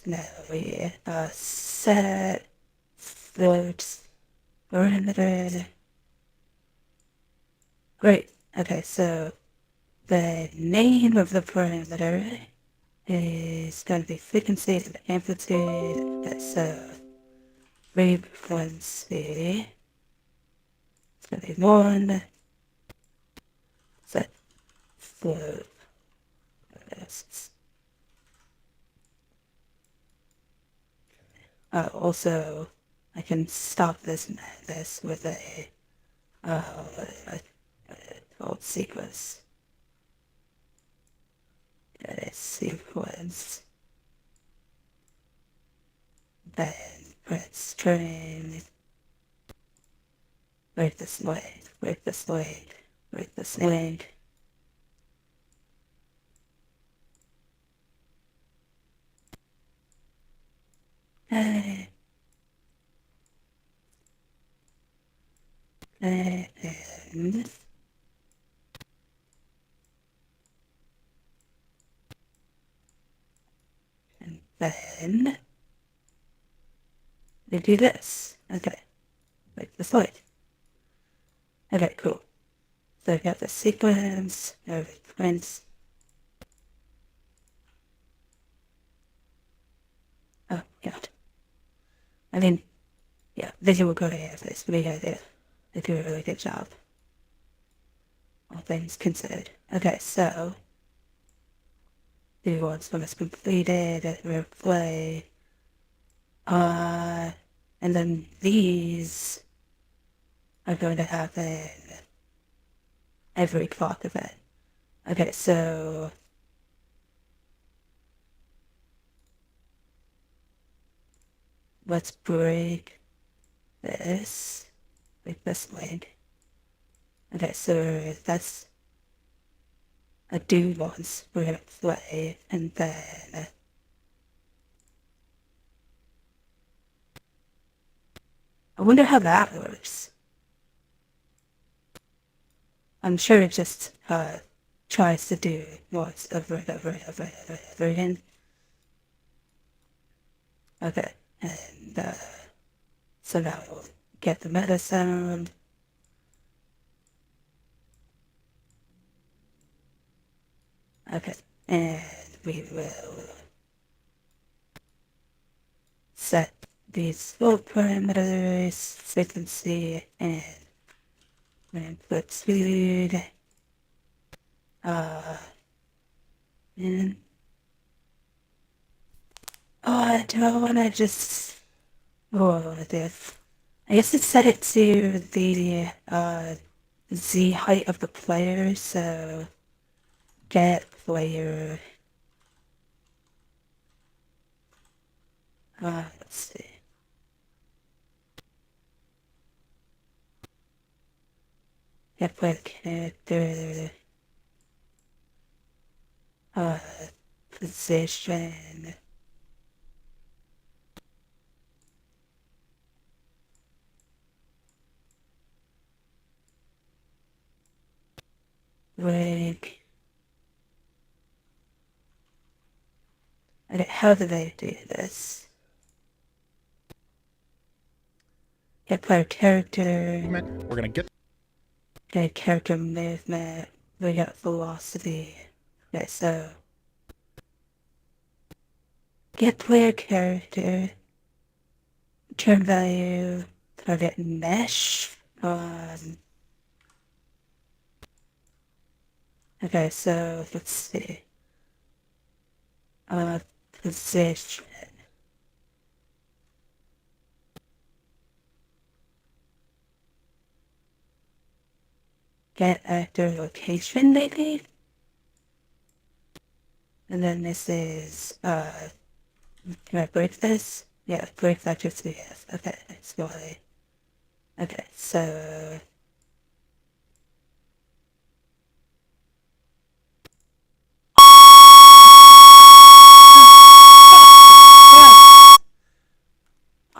now we set float parameter. Great. Okay, so the name of the parameter is going to be frequency and amplitude. Okay, so frequency. It's going to be 1. Set float. Also, I can stop this with a called sequence. A sequence. Then press string. Break the swing. Break the swing. Break the swing. And then they do this. Okay. Like the slide. Okay, cool. So we got the sequence, of sequence. Oh, God. I mean, yeah, Visual Coding has this really idea. They do a really good job. All things considered. Okay, so the ones when it's completed, replay. And then these are going to happen every clock event. Okay, so let's break this link. Okay, so that's a do once we're gonna play, and then I wonder how that works. I'm sure it just tries to do once over and over and over and over and over again. Okay, and so now we'll get the meta sound. Okay, and we will set these float parameters, frequency, and input speed. And do I want to just this? I guess it set it to the Z height of the player, so get player. Let's see. Get player character. Position. Rig. Okay, how do they do this? Get player character.
We're gonna get
Okay, character movement. We got velocity. Okay, so get player character. Turn value. Target mesh. Okay, so let's see. Position. get actor location maybe? And then this is, can I break this? Yeah, break factor 3F. Okay, let's go ahead. Okay, so...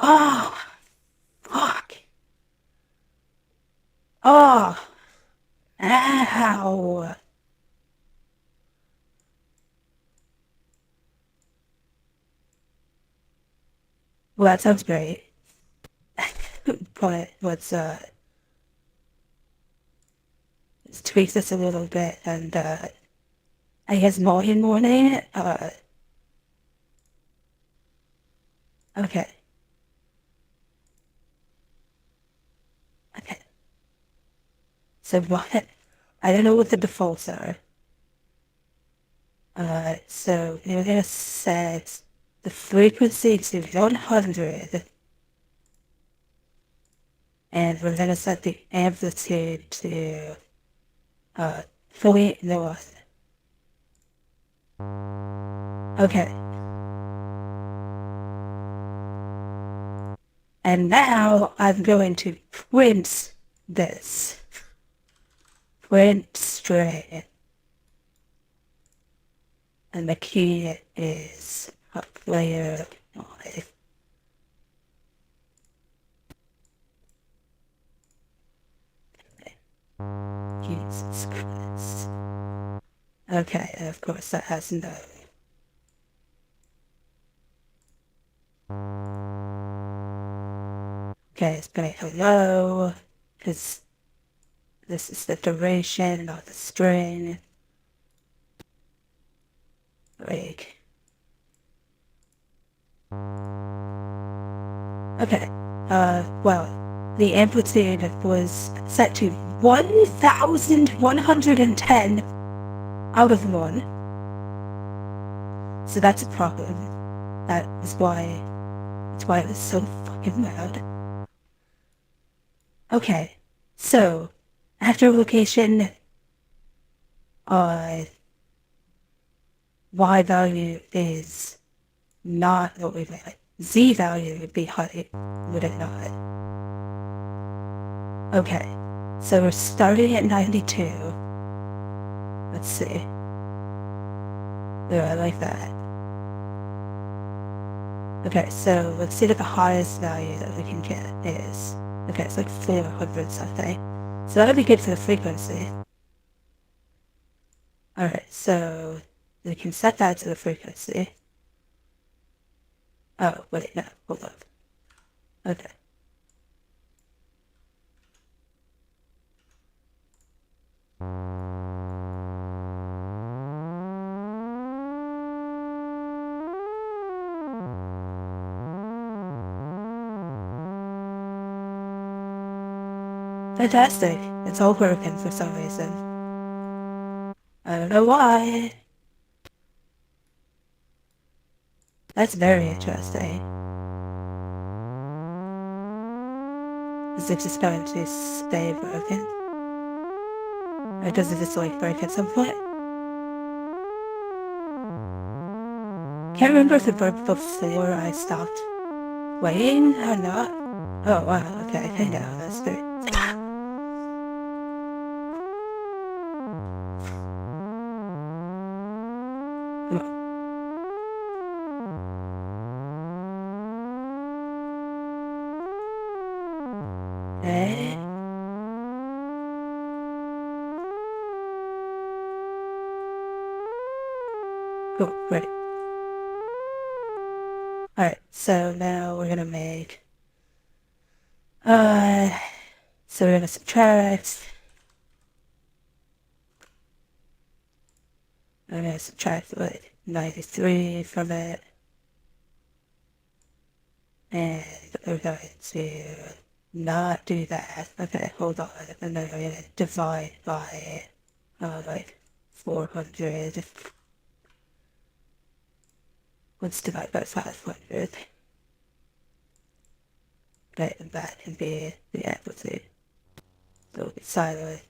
Oh! Fuck! Oh! Ow! Well, that sounds great. But let's tweak this a little bit and, I guess morning, okay. Okay. So what? I don't know what the defaults are. So you're gonna set the frequency to 100, and we're gonna set the amplitude to 48 north. Okay. And now I'm going to print this. Print string. And the key is up layer noise. Jesus Christ. Okay, and of course that has no. Okay, it's gonna hello, because this is the duration, not the string. Break. Okay, well, the amplitude was set to 1,110 out of 1. So that's a problem. That's why it was so fucking loud. Okay, so, after location, Y value is not what we want. Z value would be high, would it not? Okay, so we're starting at 92. Let's see. Yeah, I like that. Okay, so let's see what the highest value that we can get is. Okay, it's like 400 something. So that'll be good for the frequency. Alright, so we can set that to the frequency. Oh, wait, no, hold up. Okay. Fantastic. It's all broken for some reason. I don't know why. That's very interesting. Is it just going to stay broken? Or does it just like break at some point? Can't remember if it broke before I stopped waiting or not. Oh wow, okay, I know, that's great. Come on. Okay. Cool, great. Alright, so now we're gonna make so we're gonna subtract. I'm gonna subtract like 93 from it. And we're going to not do that. Okay, hold on. And then we're gonna divide by like 400. Let's divide by 500. Okay, and that can be the amplitude. So we silent.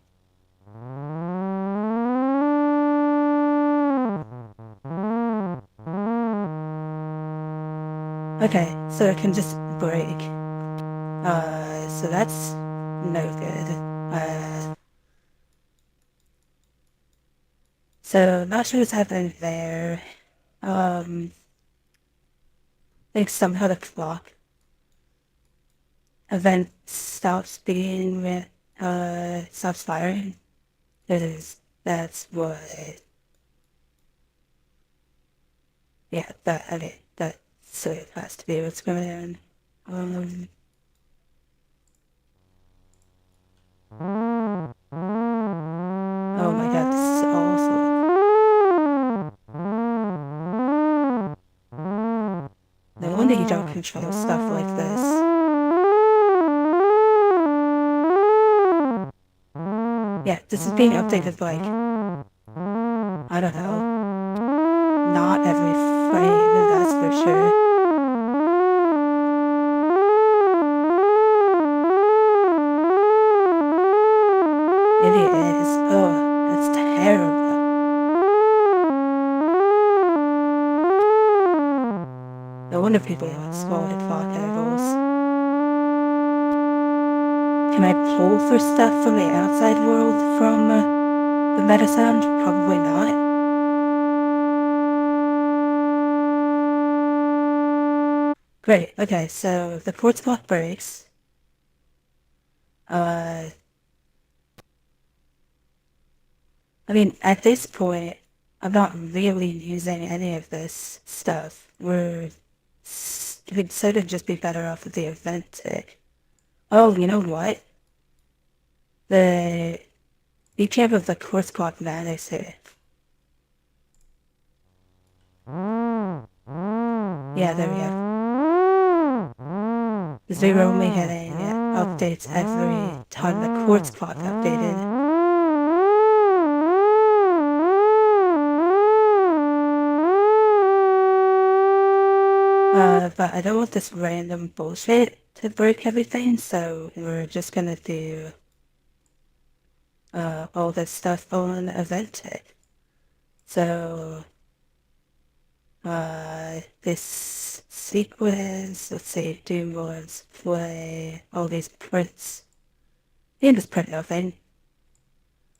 Okay, so it can just break. So that's no good. So not sure what's happening there. I think somehow the clock event stops stops firing. That's what, yeah, so it has to be what's going on. Oh my god, this is awful. No wonder you don't control stuff like this. Yeah, this is being updated like, I don't know, not every frame, that's for sure. Maybe it is. Oh, that's terrible. No wonder people want spotted fog cables. Can I pull for stuff from the outside world from the meta sound? Probably not. Great, okay, so the quartz block breaks. I mean, at this point, I'm not really using any of this stuff. We'd sort of just be better off with the event tick. Oh, you know what? The BPM of the quartz block matters here. Yeah, there we go. Because we were only getting updates every time the quartz clock updated. But I don't want this random bullshit to break everything, so we're just gonna do all this stuff on event tick. So this sequence, let's see, do mods, play, all these prints. You can just print nothing.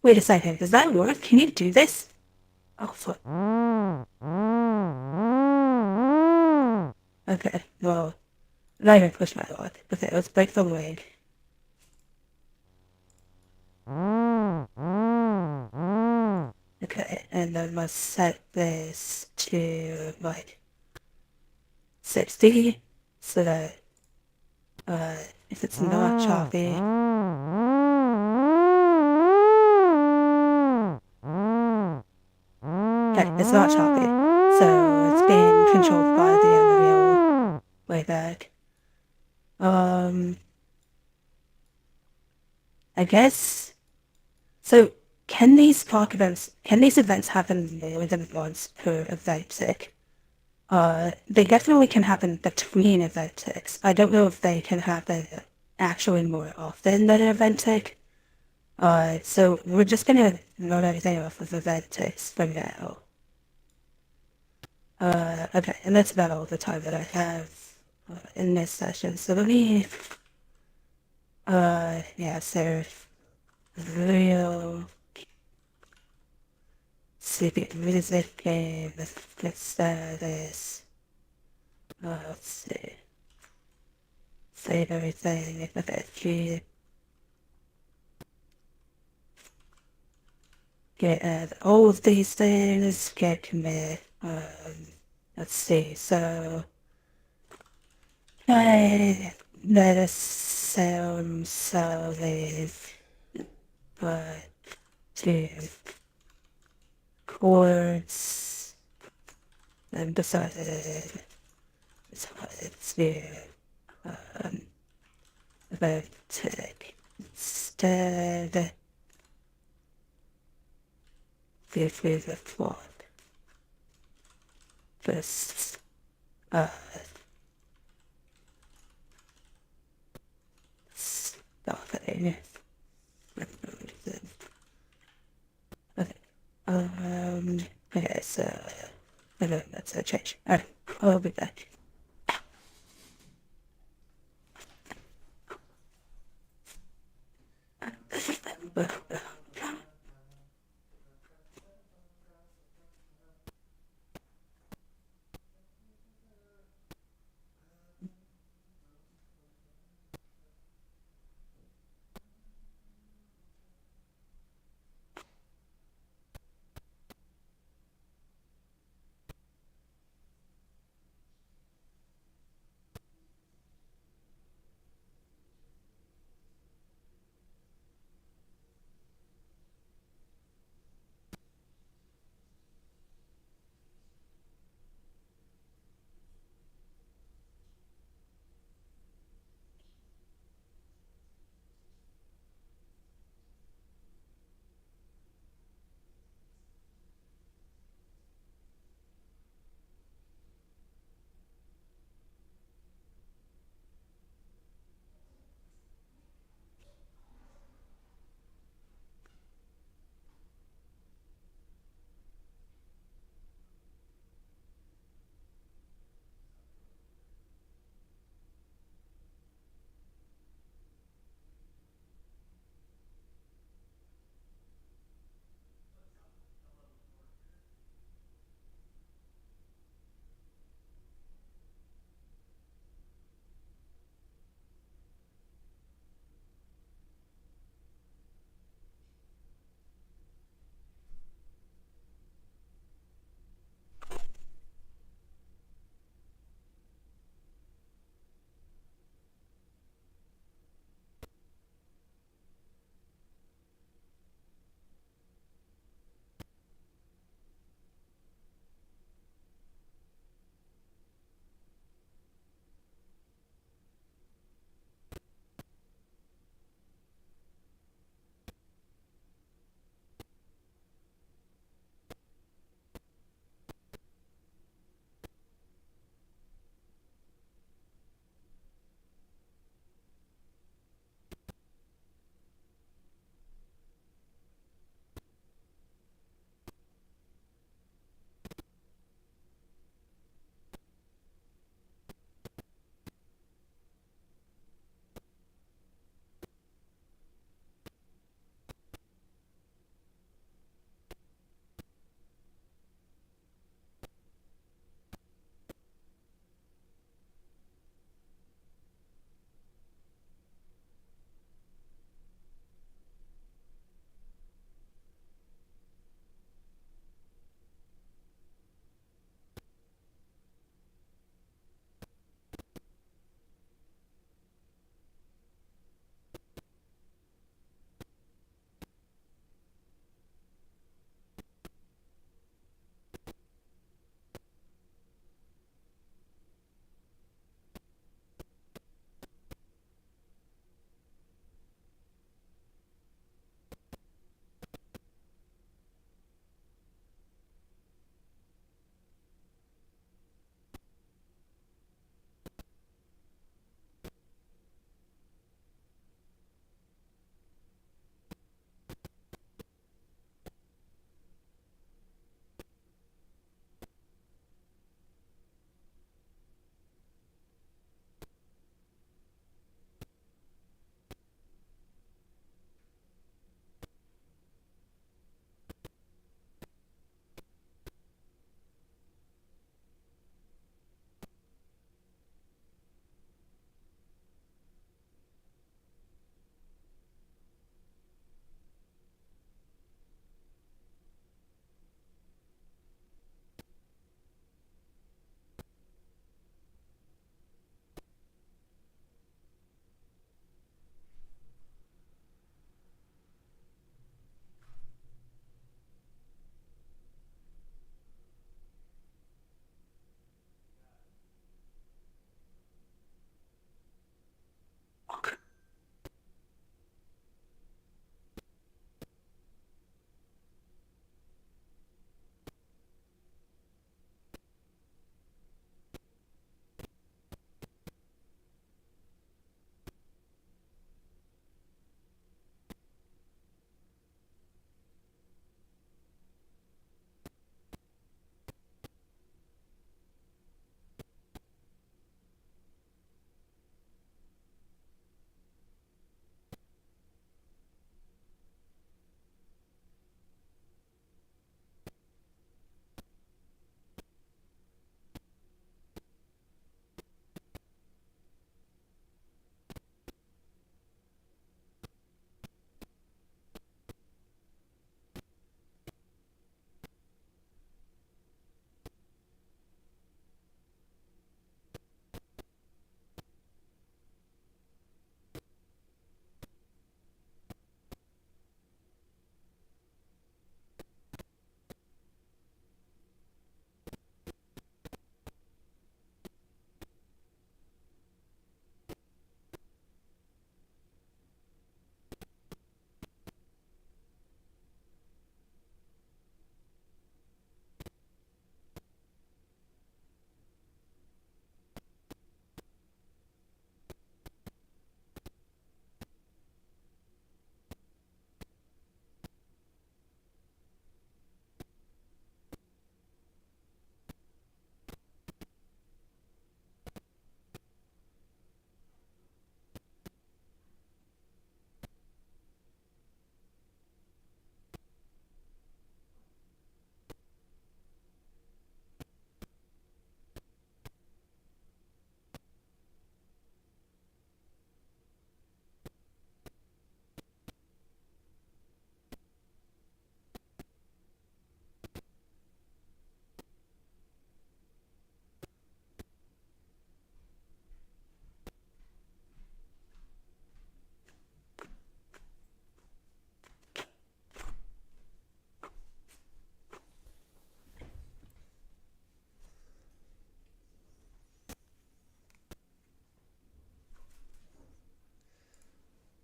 Wait a second, does that work? Can you do this? Oh, fuck. Okay, well, not even push my luck. Okay, let's break the leg. Okay, and then let's set this to, like, 60, so that, if it's not choppy, okay, it's not choppy, so it's being controlled by the Unreal playback. I guess, so can these events happen more than once per event tick? They definitely can happen between event ticks. I don't know if they can happen actually more often than an event tick. So we're just gonna note everything off of event ticks for now. Okay, and that's about all the time that I have in this session. So let me, yeah, so real sleepy music game, let's start this. Let's see. Save everything, okay, get all of these things, get commit, let's see, so let us sound solid, but to chords, and decided to about tick instead this is a plot. This stuff remove to change. All right, I'll be back.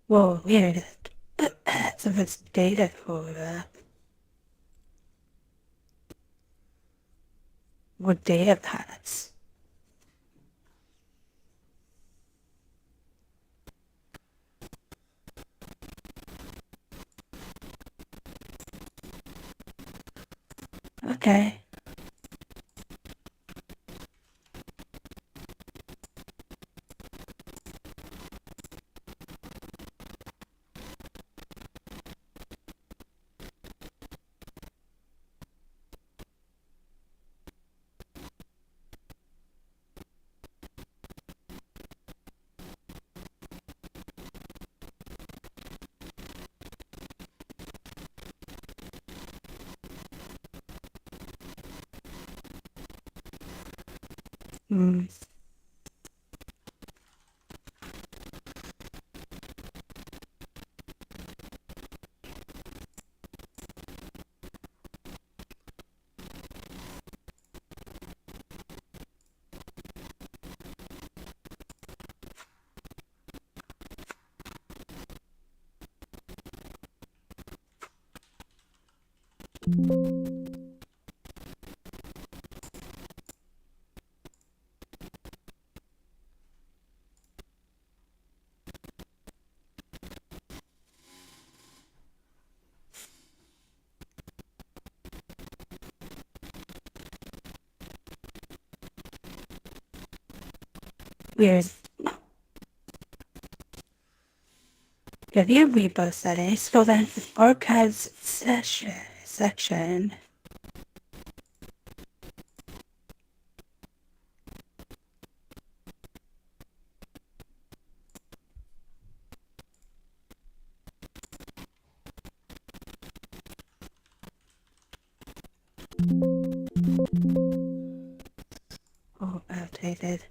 Whoa, weird. So if it's data for what data paths? Okay. Hmm. Weird. If you repo settings, go then to archives section. Oh, outdated.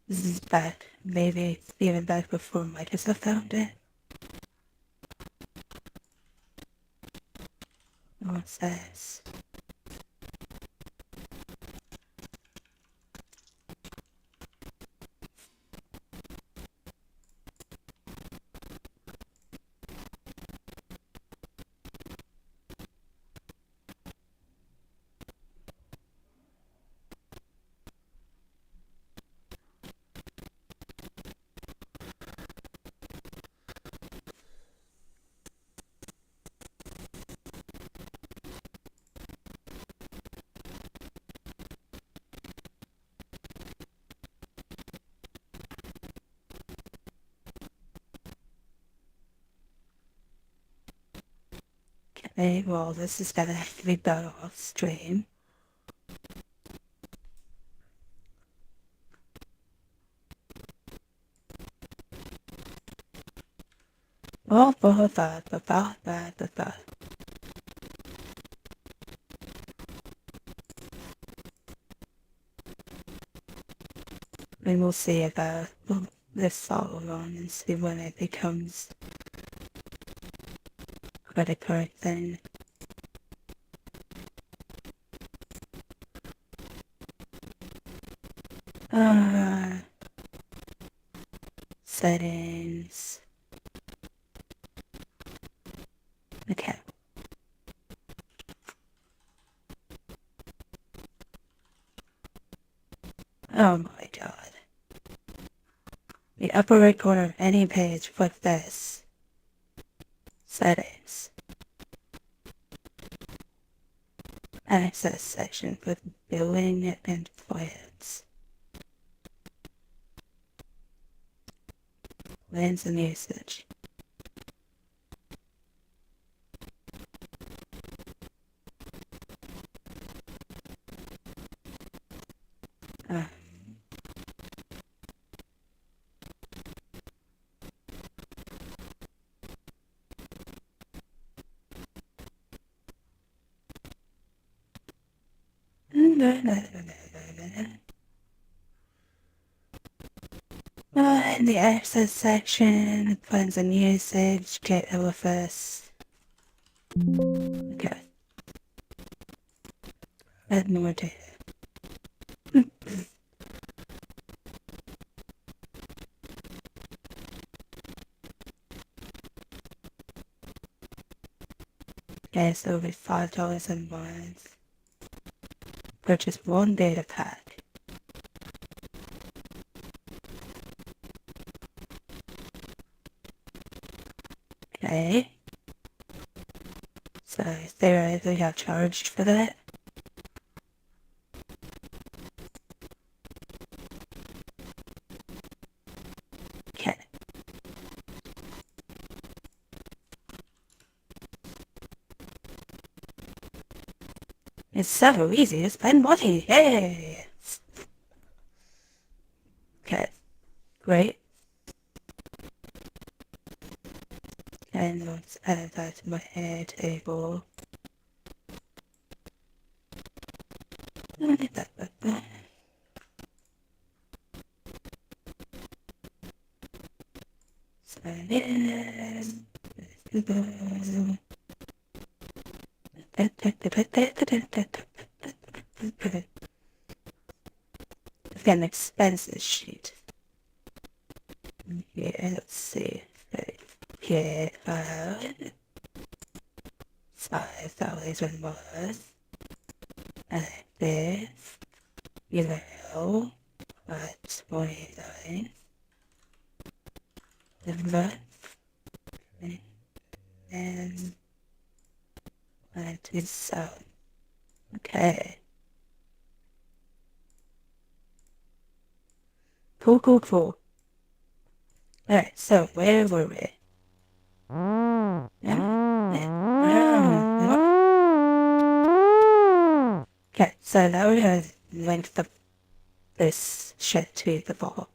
This is back. Maybe even back before Microsoft found it. What's this? Okay, well, this is gonna have to be done off stream. Oh, that. And we'll see about this follow on and see when it becomes quite a correct thing. Settings. Okay. Oh my god. The upper right corner of any page, put this. Settings. Access section with billing and plans. Plans and usage. In the access section, plans and usage, get LFS. Okay. Add more data. Okay, so it'll be $5 a month. Purchase 1 data pack. Okay. So theoretically I got charged for that. Okay. It's so easy to spend money. Yay! Okay. Great. And let's add that to my air table. So then, an expenses sheet. Yeah, let's see. Here, $5,000 worth. And this, you know, 29. The month. And it's so. Okay. Cool. Alright, so where were we? Okay, so now we have linked this shit to the ball.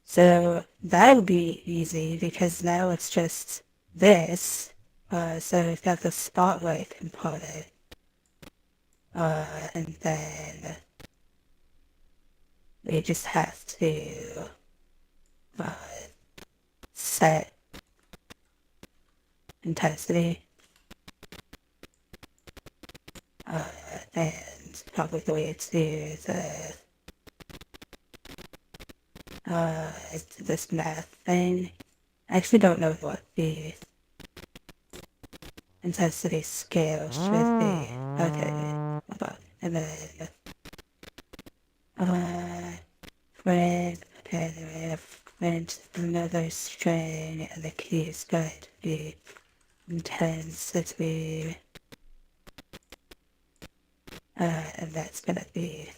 So that'll be easy because now it's just this. So we've got the spotlight component. And then we just have to set intensity. And probably to this math thing. I actually don't know what the intensity scale should be. Okay, and then print, okay, then we have print another string, and the key is going to be intensity. And that's gonna be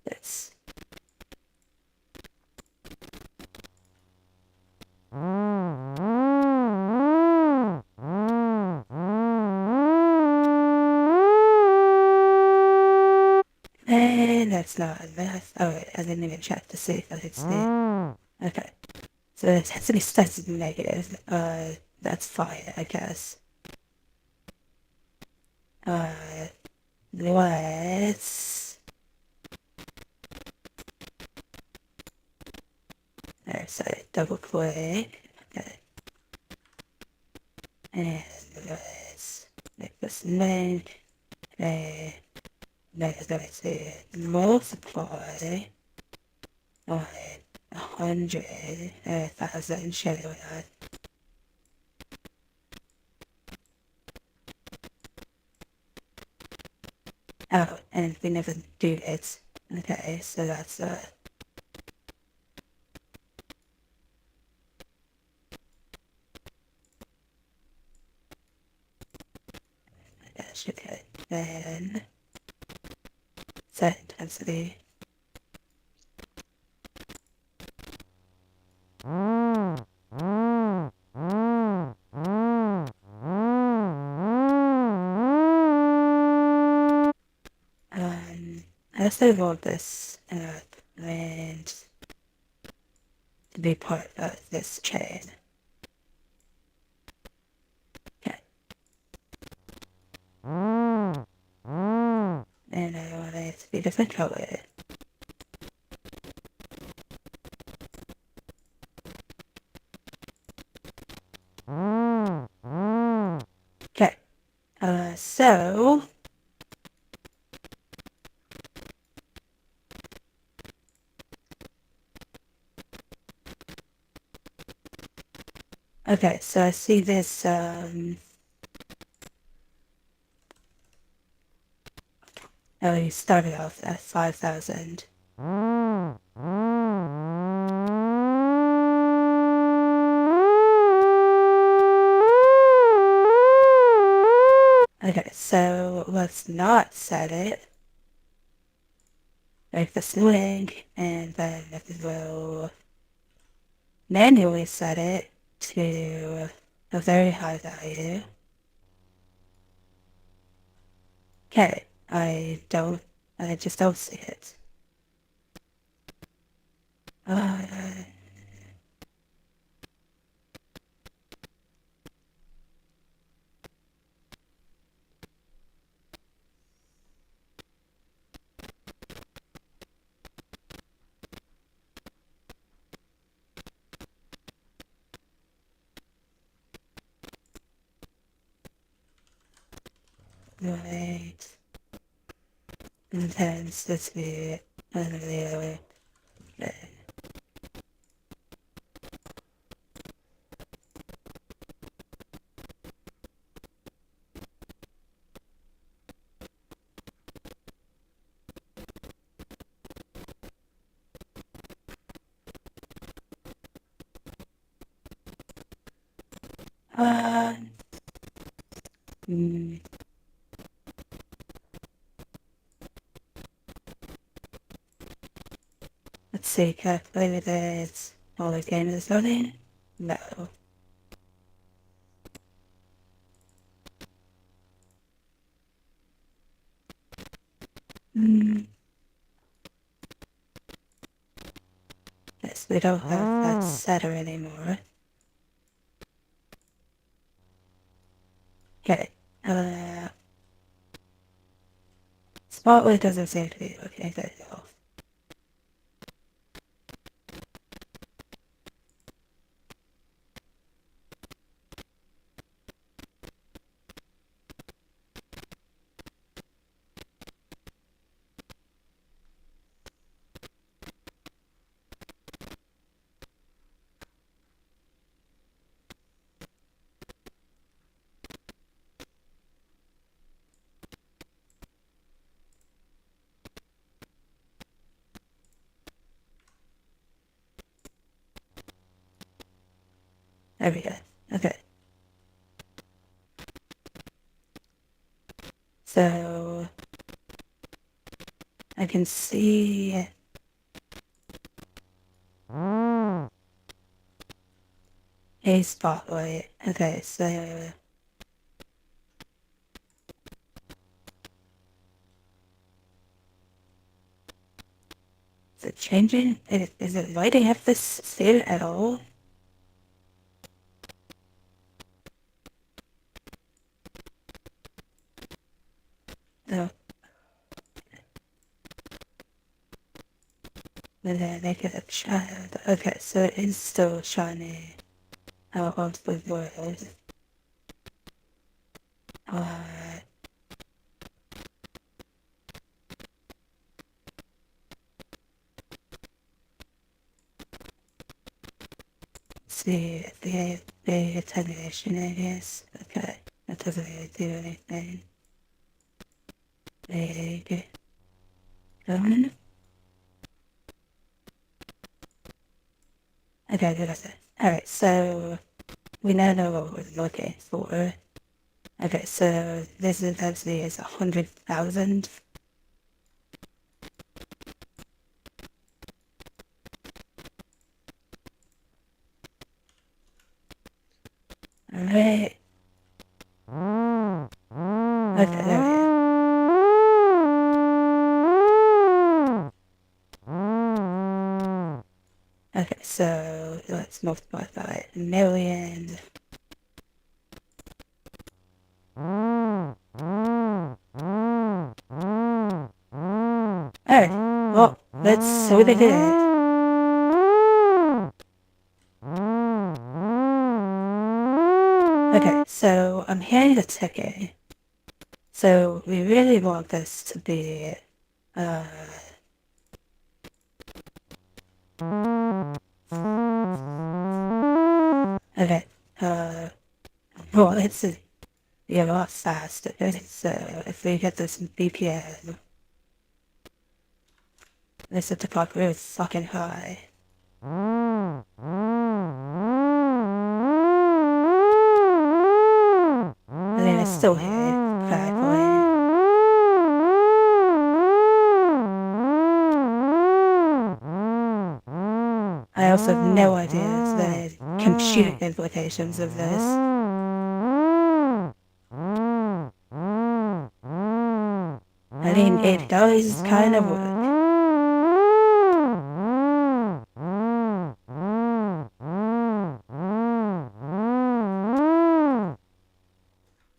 this. And that's not enough. Oh wait, I didn't even check to see if I could see. Okay. So it has to be starts with negative. That's fine, I guess. Let's... There, so double click. Okay. And let's make this name. Okay. Next, let's see. Multiply by 100,000, shall we not? Oh, and we never do it. Okay, so that's that should hit. Then set intensity. I still want this and to be part of this chain. Okay. And I want it to be different color. Okay. So Okay, so I see this, oh, you started off at 5,000. Okay, so let's not set it. Like the swing, and then we'll manually set it to a very high value. Okay, I just don't see it. Right. Intense, let's be unreal. Hmm. Let's see, can I play with it all the game is loading? No. Hmm. Yes, we don't have that setter anymore. Okay. Spotlight doesn't seem to be okay though. There we go. Okay. So I can see a spotlight. Okay, so is it changing? Is it lighting up this sphere at all? No. But then make it a child. Okay, so it is still shiny. How about the world? See the attenuation, I guess. Okay, that doesn't really do anything. Big. Done. Okay, that's it. Alright, so we now know what we're looking for. Okay, so this intensity is 100,000. Alright. Okay, there we go. Okay, so let's multiply by a million. Alright, well, let's see what they did. Okay, so I'm hearing the ticking. So we really want this to be, okay, Well, it's a lot faster. So if we get this BPM, this at the clock really fucking high. And then it's still here, crackling. I also have no idea the compute implications of this. I mean, it does kind of work.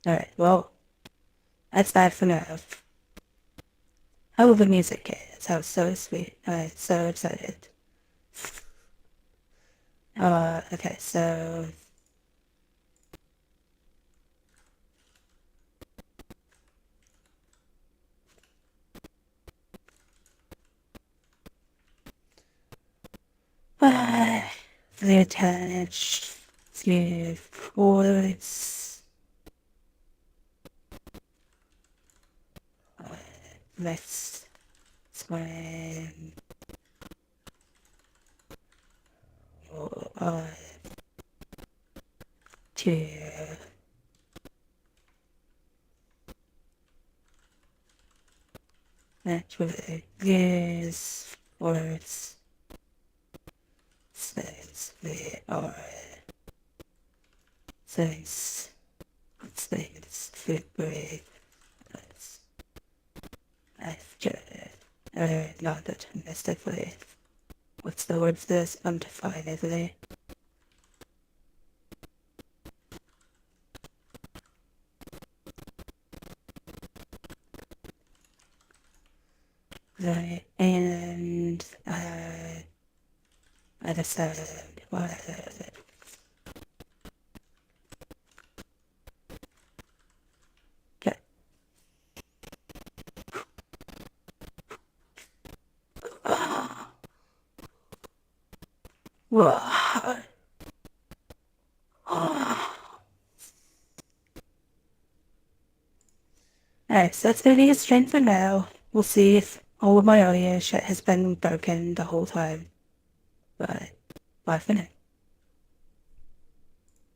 Alright, well, that's that for now. How the music is. That was so sweet. I'm so excited. Okay, so... the attached to chords. Let's swim. Two. That really is words. Says they are. Says February. I've just not that domestically. What's the word for this? Undefinedly. Right, and I decided what is it? Okay. Whoa. Alright, so that's gonna be a strength for now. We'll see if all of my audio shit has been broken the whole time. But bye for now.